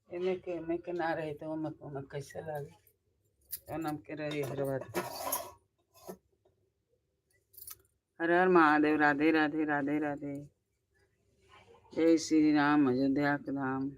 एमे के ना रही तो ओमे कैसे लागे तो नाम के रही हैदराबाद। हर हर महादेव, राधे राधे राधे राधे। जय श्री राम अयोध्या के धाम।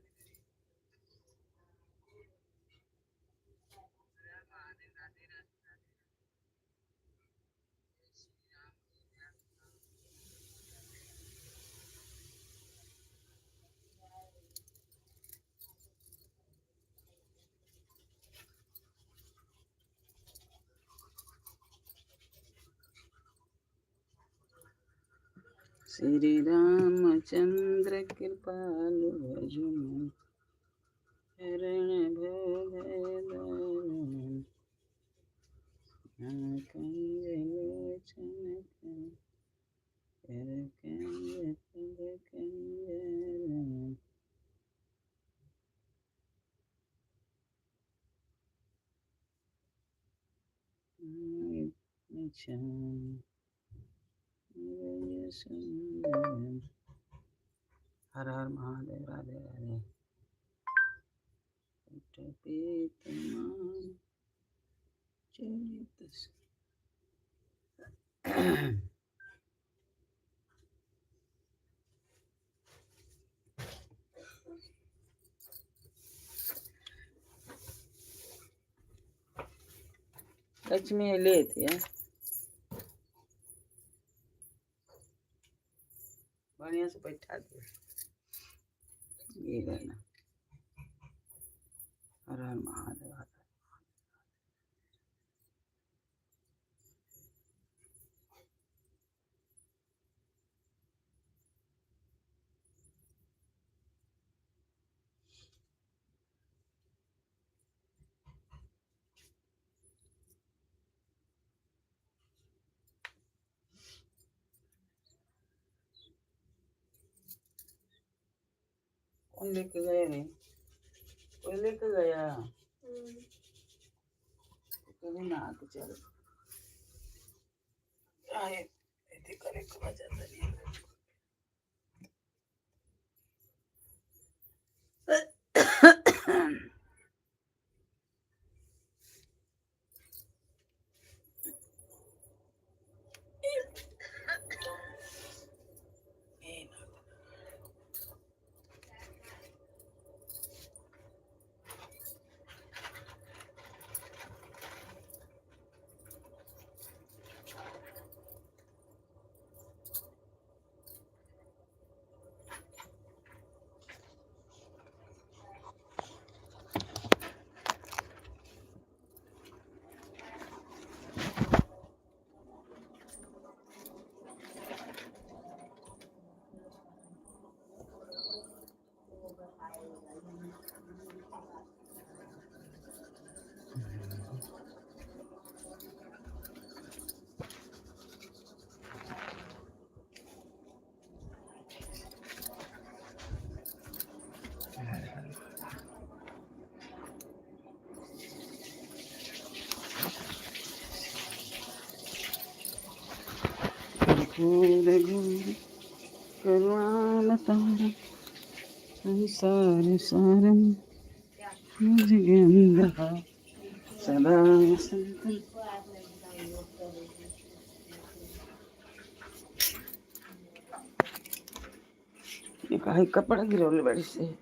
श्री रामचंद्र कृपालु भजन शरण भोगदारण कंज लोचन कर कंज पद कंजन। हर हर महादेव, राधे राधे। पीतमान चरित लक्ष्मी ले थी बढ़िया से बैठा दे ये रहना। हर हर महादेव। कौन लेके गया नहीं, कोई लेके गया कभी ना आके चल आए ऐसे करे को वजह नहीं। करुणावतारम संसार सारम भुजगेन्द्र सदा वसन्तं। ये काहे कपड़ा गिरवले बड़ी से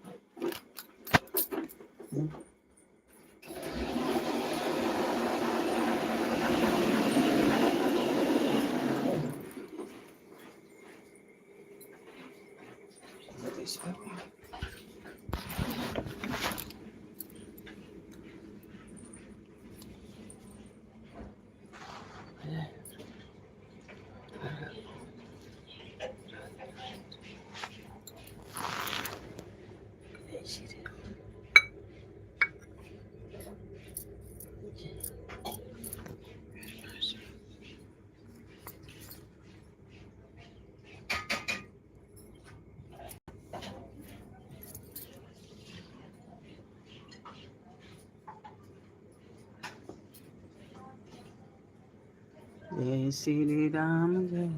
जय श्री राम जय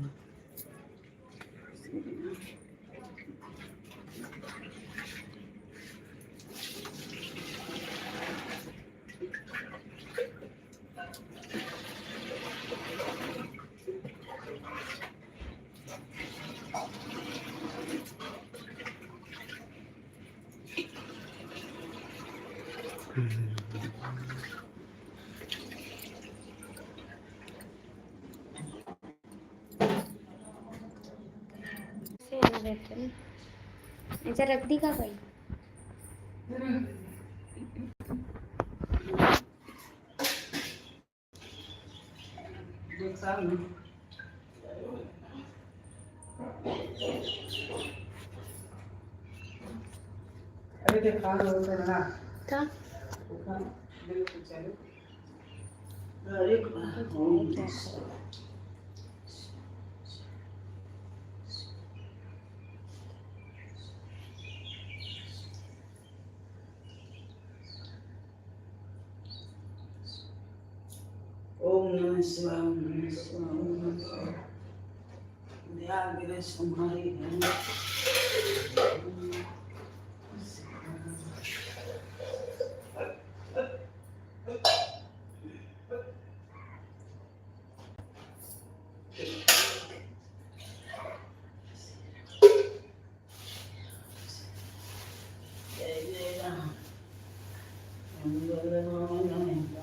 श्री राम। ऐसा रख दी का भाई अरे देखा दो तो ना था बिल्कुल चलो अरे ओम नमः शिवाय ओम नमः शिवाय ओम नमः शिवाय दया गिरे तुम्हारी है जय जय राम मंगल राम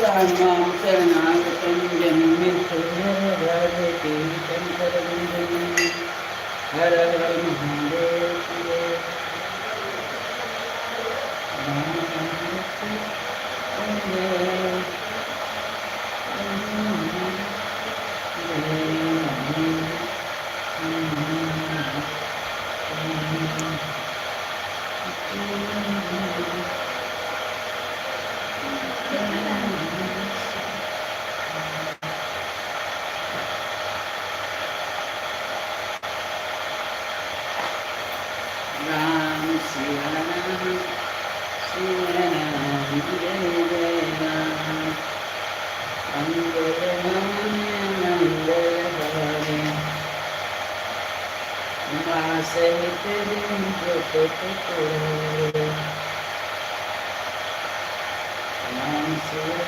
रामां शरणागतं जन्मेश्वरराजते शङ्करवन्दनं हर हर महादेव शिवे राम सिया राम सिया राम जय जय राम मंगल मंगल हरे उमा सहित दिन राम सिया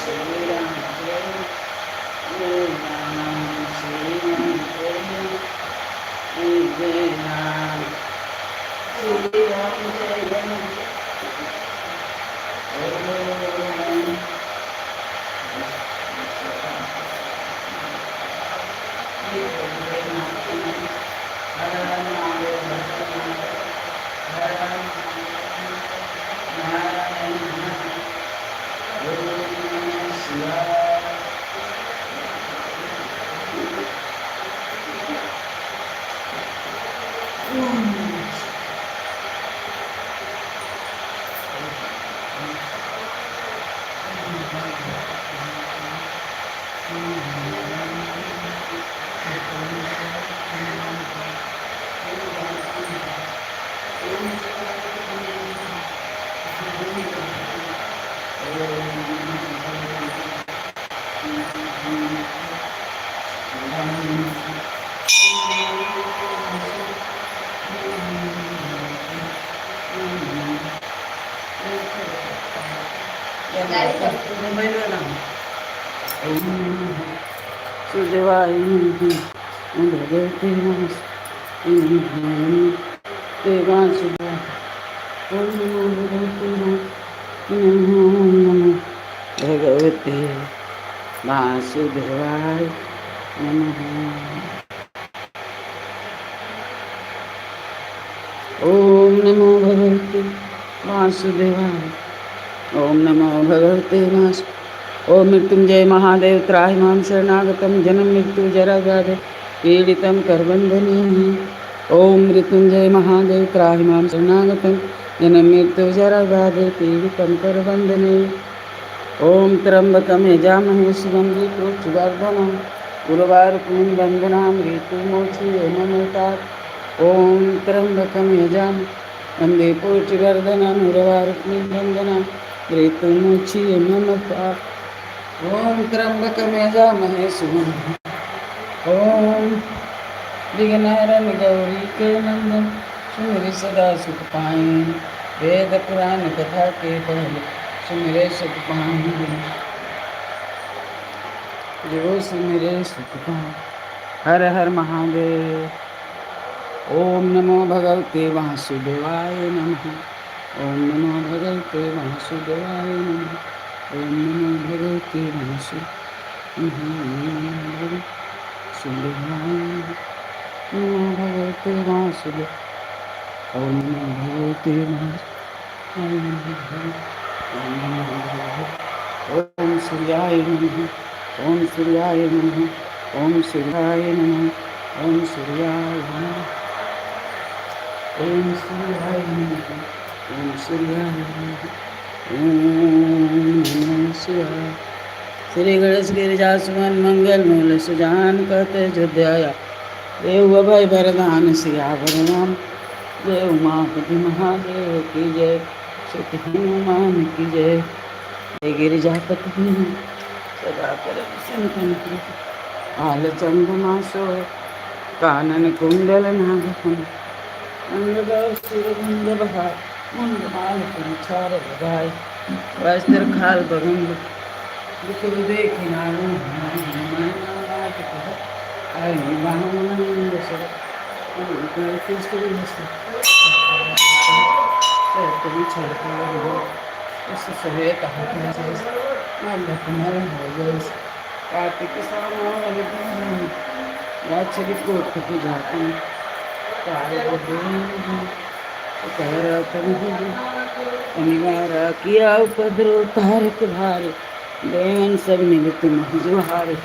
Shri Ram गाड़ी चल ओम सुदेवाय भगवते वासुदेवाय ओम नमो भगवते वासुदेवाय नमः। ओम नमो भगवते वासुदेवाय ओम नमो भगवते वासु ओम मृत्युंजय महादेव त्राहिमां शरणागतं जन्म मृत्यु जरा व्याधि पीडितं करबन्धने। ओम मृत्युंजय महादेव त्राहिमां शरणागतं जन्म मृत्यु जरा व्याधि पीडितं करबन्धने। ओम त्र्यंबकं यजामहे शिवं ऋतुवर्धनं उर्वारुकं वन्दनां ऋतुमोक्षये नमोतात्। ओम त्र्यंबकं यजामहे वन्दे पुरुषवर्धनं उर्वारुकं वन्दनां ऋतुमोक्षये नमोतात्। ओम त्र्यंबकं यजामहे शिवं ओम विघ्नहरं गौरी के नंदन सुमिरे सदा सुख पाएं। वेद पुराण कथा के पहले सुमिरे सुख पाएं। जो सुमिरे सुख पाएं। हर हर महादेव। ओम नमो भगवते वासुदेवाय नमः। ओम नमो भगवते वासुदेवाय नमः। ओम नमो भगवते वासुदेवाय नमो भगवते वासुदेव। ओम नमो भगवते ओम सूर्याय नमः। ओम सूर्याय नमः। ओम सूर्याय नमः। ओम सूर्याय नमः। ओम सूर्याय नमः। ओम सूर्याय नमः। ओम नमः शिवाय। श्री गणेश गिरिजा सुमन मंगल मूल सुजान कहते अयोध्या देव भय वरदान सियावर राम। जय उमापति महादेव की जय। श्री हनुमान की जय। जय गिरिजापति सदा कर संतन आल चंद्रमा सो कानन कुंडल नागफन अंगद बहार मुंडमाल पंचार बधाई वस्त्र खाल बगंग दुख देखि नारू कार्तिक सामरी कोट की जाती अनिवार्य किया उपद्रव तारक भारे देवन सब मिल तुम जुहारे।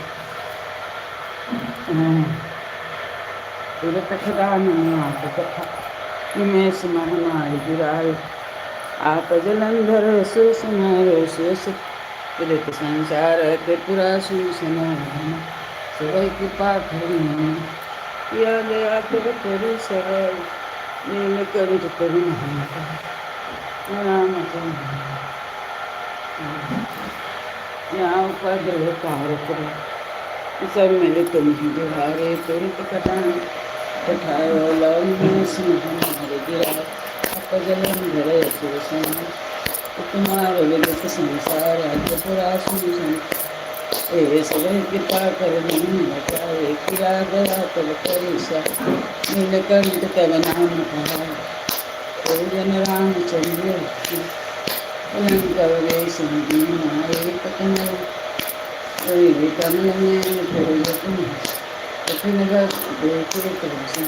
तुरत खदान आप कथा उमेश महनाय गिराए। आप जलंधर सुसमारो सुस कृत संसार त्रिपुरा सुसनारायण सबई कृपा करुणा किया गया तब करी सरल नील कंठ करुण रामचंद्र यहाँ उपद्रव तारक सब मिले तुम जुहारे। तुरंत कटान उठायो लवमेश हमारे गिरा आप जलंधर सुसन तुम्हारे विगत संसार त्रिपुरा सुसन ए सब कृपा कर बचाए। किया गया तब करीसा नीलकंठ तब नाम कहा। जन रामचंद्र अलंकर एक कमल कमल में कठिन देखे कृष्ण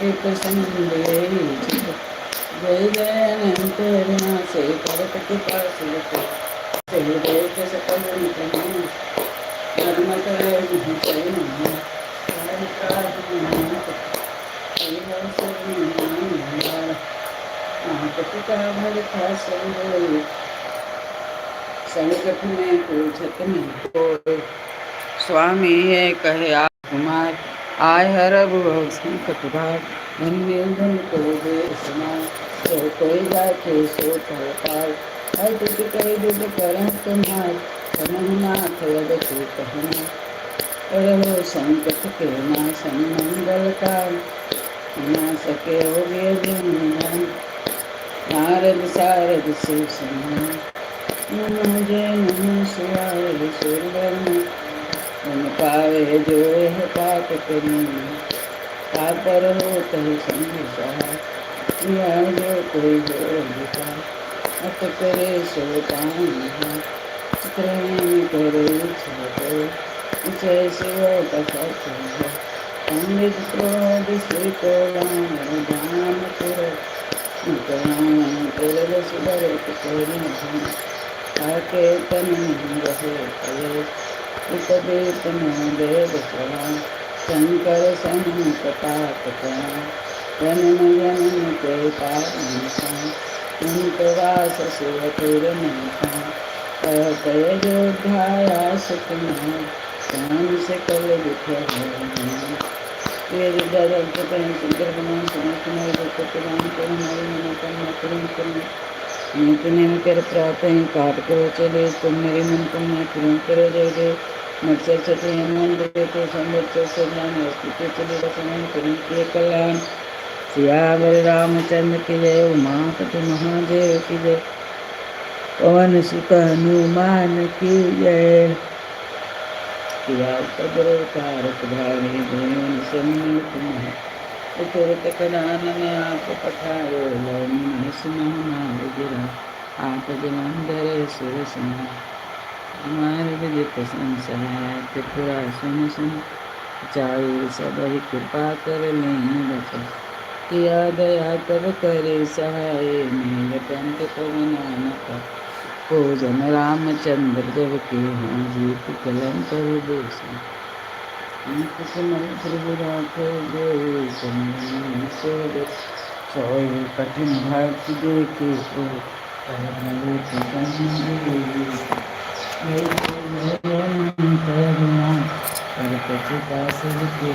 एक संग जय जय अनंत रुणा से करत कृपा से सकल धर्म करे संकट में पूछत में कोई स्वामी है कहे आप कुमार आय हर बहु संकट भार धन्य धन को दे समार तो कोई जाके सो पार हर तुझ कई दुख करम तुम्हार समनाथ यद तू कहना करो संकट के नाशन मंगल काल ना सके हो गए दिन नारद सारद शिव समान नमो जय नमः शिवाय सूर्यधर्म मन पावे जो है पाप करी पर होत है संग या जो कोई हो लिखा अत करे सो पाऊँ प्रेम करे छो जय शिव कथा पंडित क्रोध से राम धाम पुर सुधर करी आके तन रहे कले उपदेश वेद पुराण शंकर संत पाप जनन जनन के पारण वास शिवपुर अयोध्या सुखमय श्याम से कल दुख तेरे दादा के पहन शंकर भगवान समस्त मेरे दुख प्रदान कर हमारी मनोकामना पूर्ण करना नित्य कर प्रातः ही पाठ करो चले तुम मेरी मनोकामना पूर्ण करो जय जय मत्स्य छठी हनुमान देते संवत्सर से ज्ञान के चले समय पूर्ण किए कल्याण सियावर रामचंद्र की जय उमापति महादेव की जय पवन सुत हनुमान की जय कारक भावी भुवन सम्मिलित तुरत कदान में आप पठारो गिरा आप जलंधर सुरसना हमारे विदित संसार त्रिपुरा सुन सुन चाहे सब कृपा कर लें बचा किया दया तब करे सहाय मेरे पंथ पवन का भोजन रामचंद्र जब के हाँ जीत कलम कर बेसन प्रभु राखो सोई कठिन भक्ति देखे को कर पचिता सबके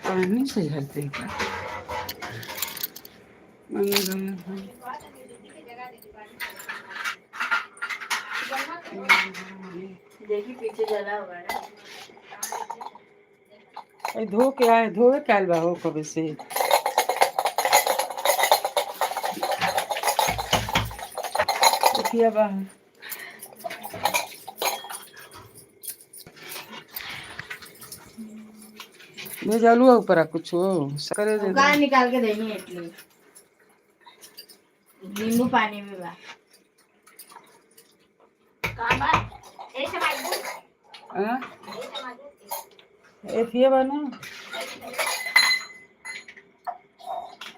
पानी से हलते का देखिए पीछे जला होगा ना धो के आए धोए कैल बा हो कब से किया बा भेजालू ऊपर कुछ करे दे गाय निकाल के देनी है इतनी नींबू पानी में बा कहाँ बात ऐसे माइक हाँ ऐसे माइक एथिए बना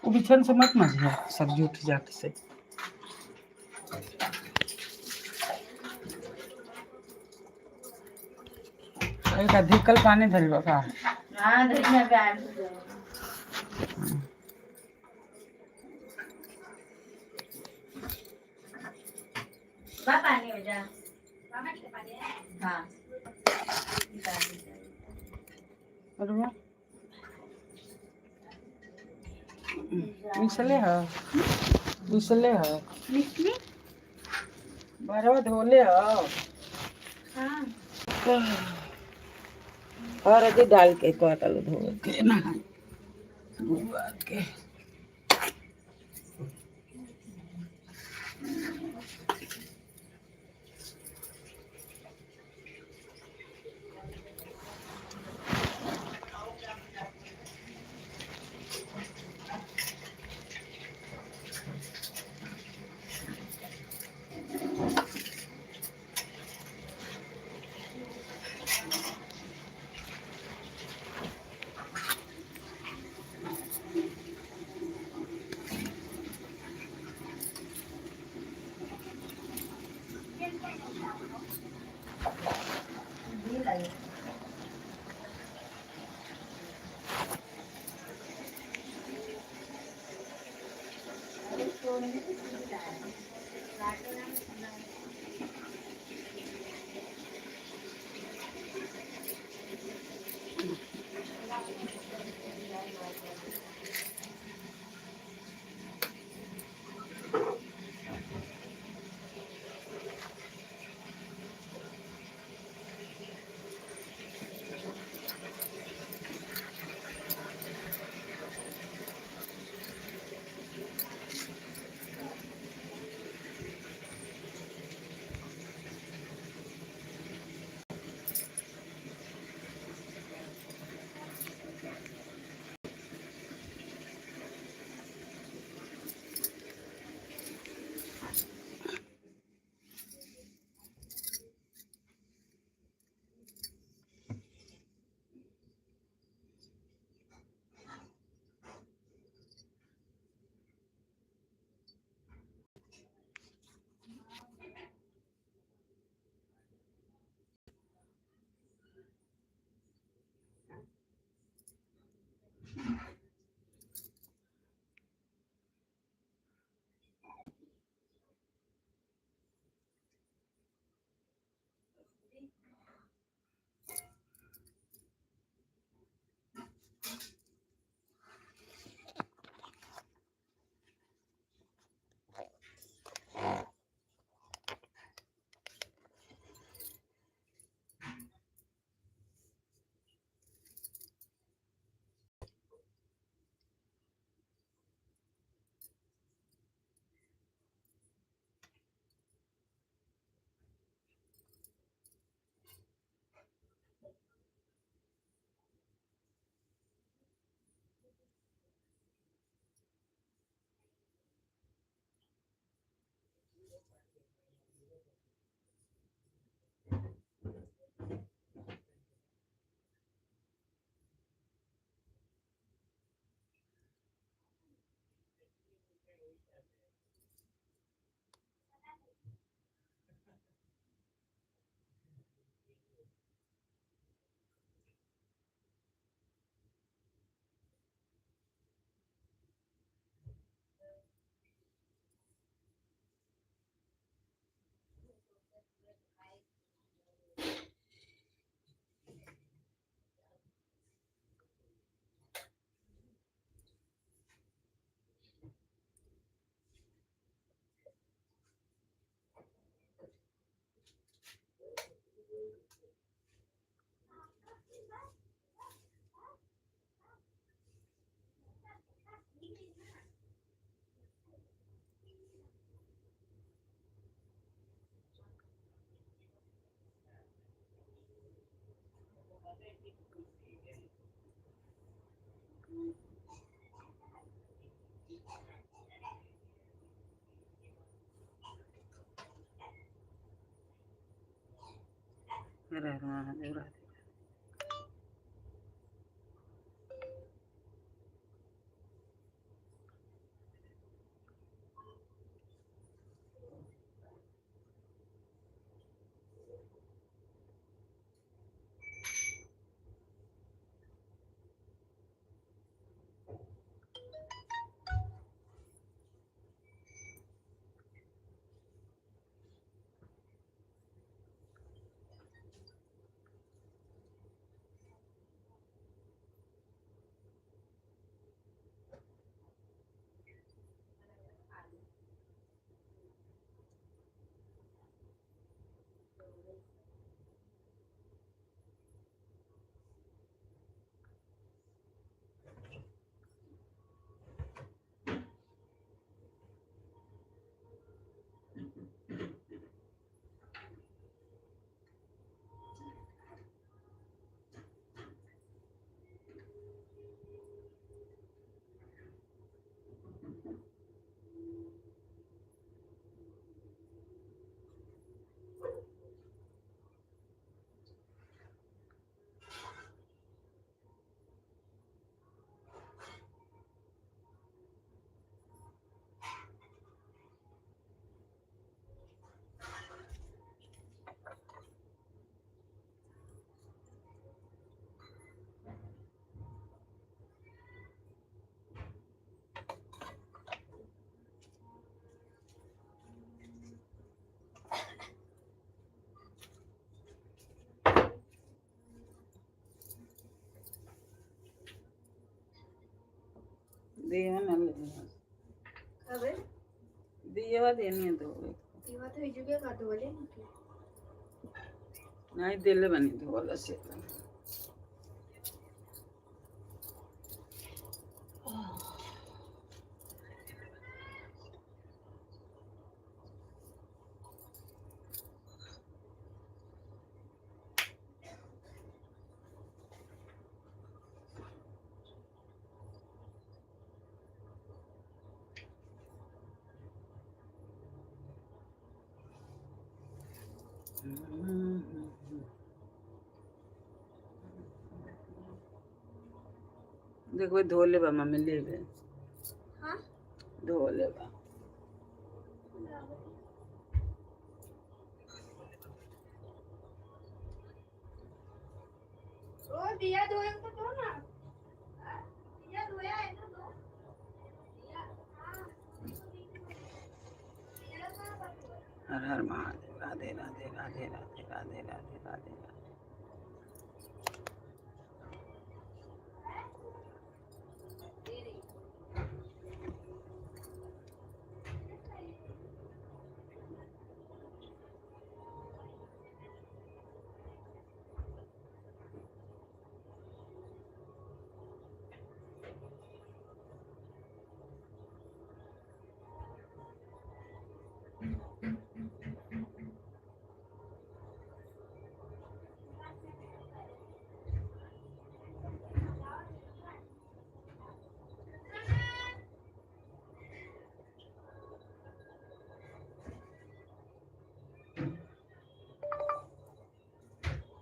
वो बिछन से मत मजिया सब्जी उठ जाती से एक अधिकल पानी धरी का हाँ धनिया प्याज बा पानी हो जा हाँ अरुआ मिसले है मिसले है मिसली बरवा धोले है हाँ और अभी डाल के कटल धो के ना बुआ के हर हर महादेव राधे। दिया ना હવે दिया देनी तो એવા થઈ જગ્યા કાઢો વળે ને नहीं दिल बनी तो वाला से देखो धो ले बा मम्मी ले बे હા धो ले बा ઓ દિયા ધોયા તો ના દિયા ધોયા હે ના તો દિયા હા हर हर महादेव राधे राधे राधे राधे राधे राधे राधे राधे।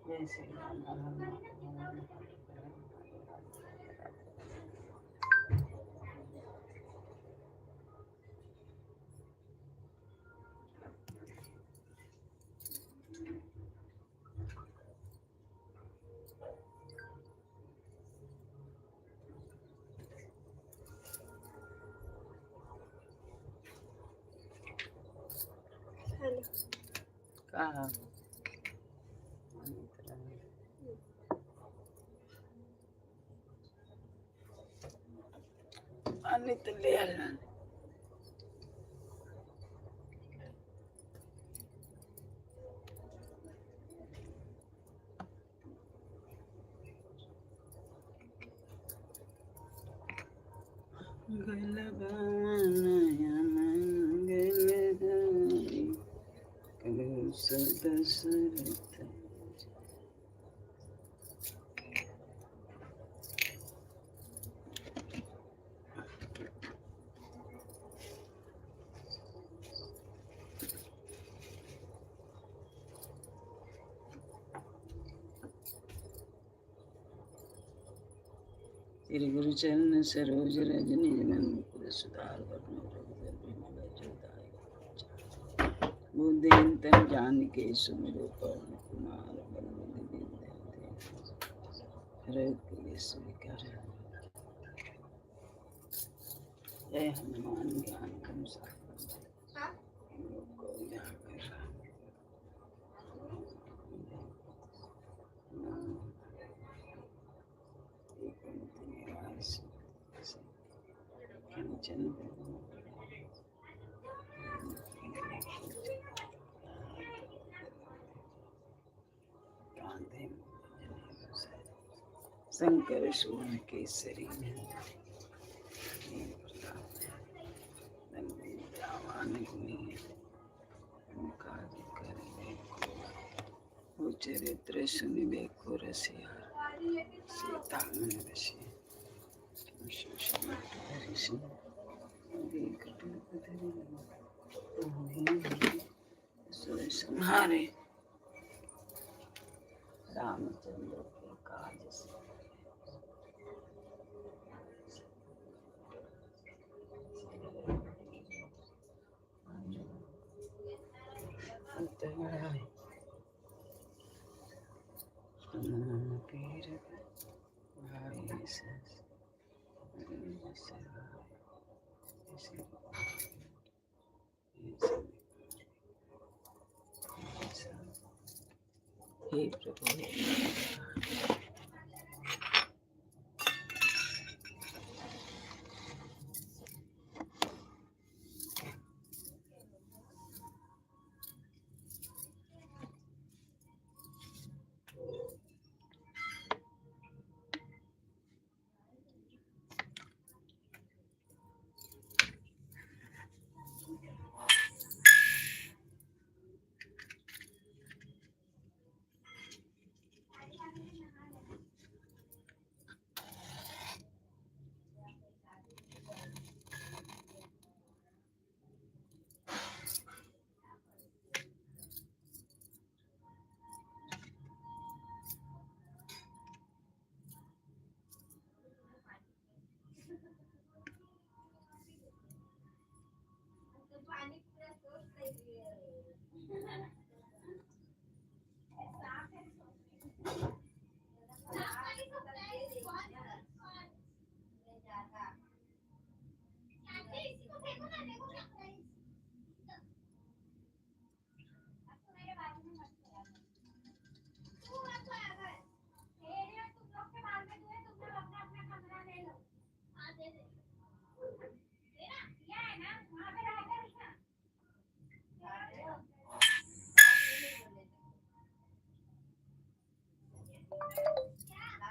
जय श्री राम हर हर महादेव। हेलो कहा अनित ले आना गल बानया मंगल हारी कलुष दशरथ श्री गुरु चरण सरोज रज निज मन मुकुर सुधार बरन रघुबर बिमल जसु बुद्धिमन्तं जानकी सुमिरो पवन कुमार बल बुद्धि विद्या हरे क्लेश विकार जय हनुमान ज्ञान कम को उजागर शंकर सुवन केसरी चरित्र सुनिबे को रसिया सीता मन रसी संहारे रामचंद्र के काज से हे प्रभु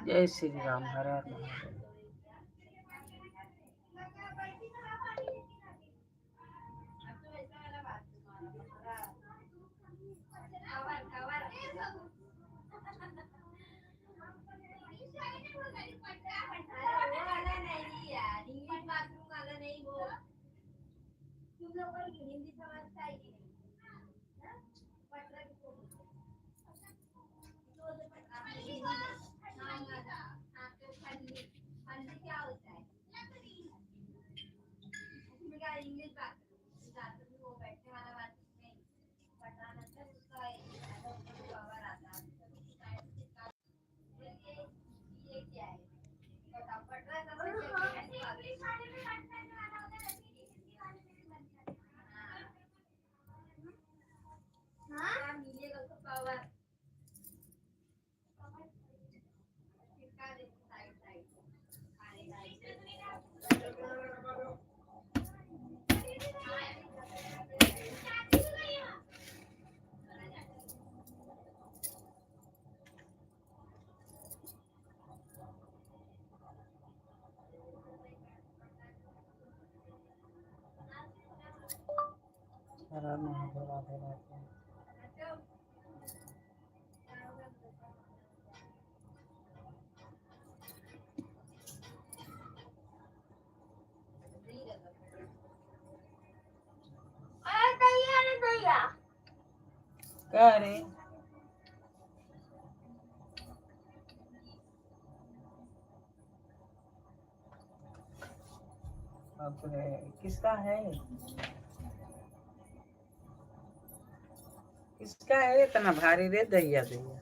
जय श्री राम हरे हर महादेव। हर महादेव राधे राधे। क्या रे बाप रे, किसका है? किसका है इतना भारी रे दैया दैया?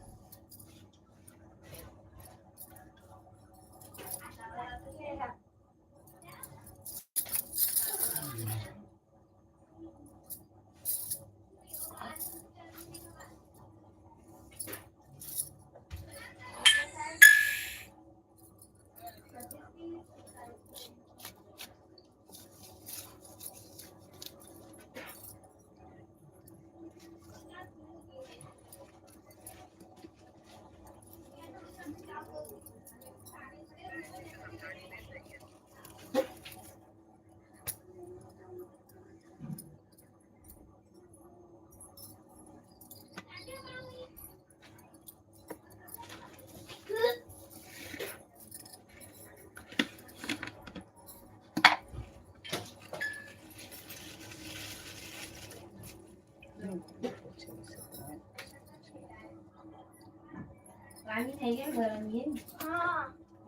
पानी नहीं है गरम ये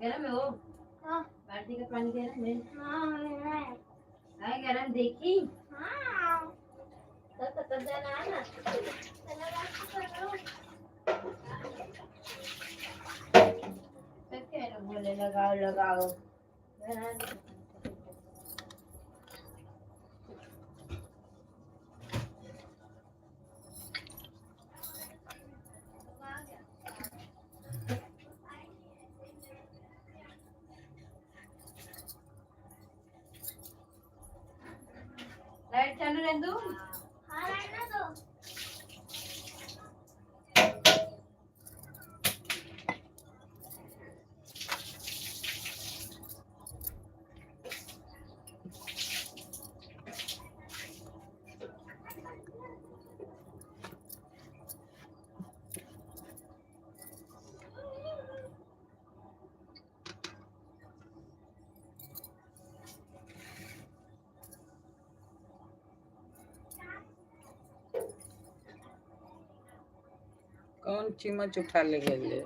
गरम है वो बाल्टी का पानी गरम है है गरम देखी तब जाना है ना तब क्या लोग बोले लगाओ लगाओ लाइट चालू रहने दो कौन चम्मच उठा ले गेले?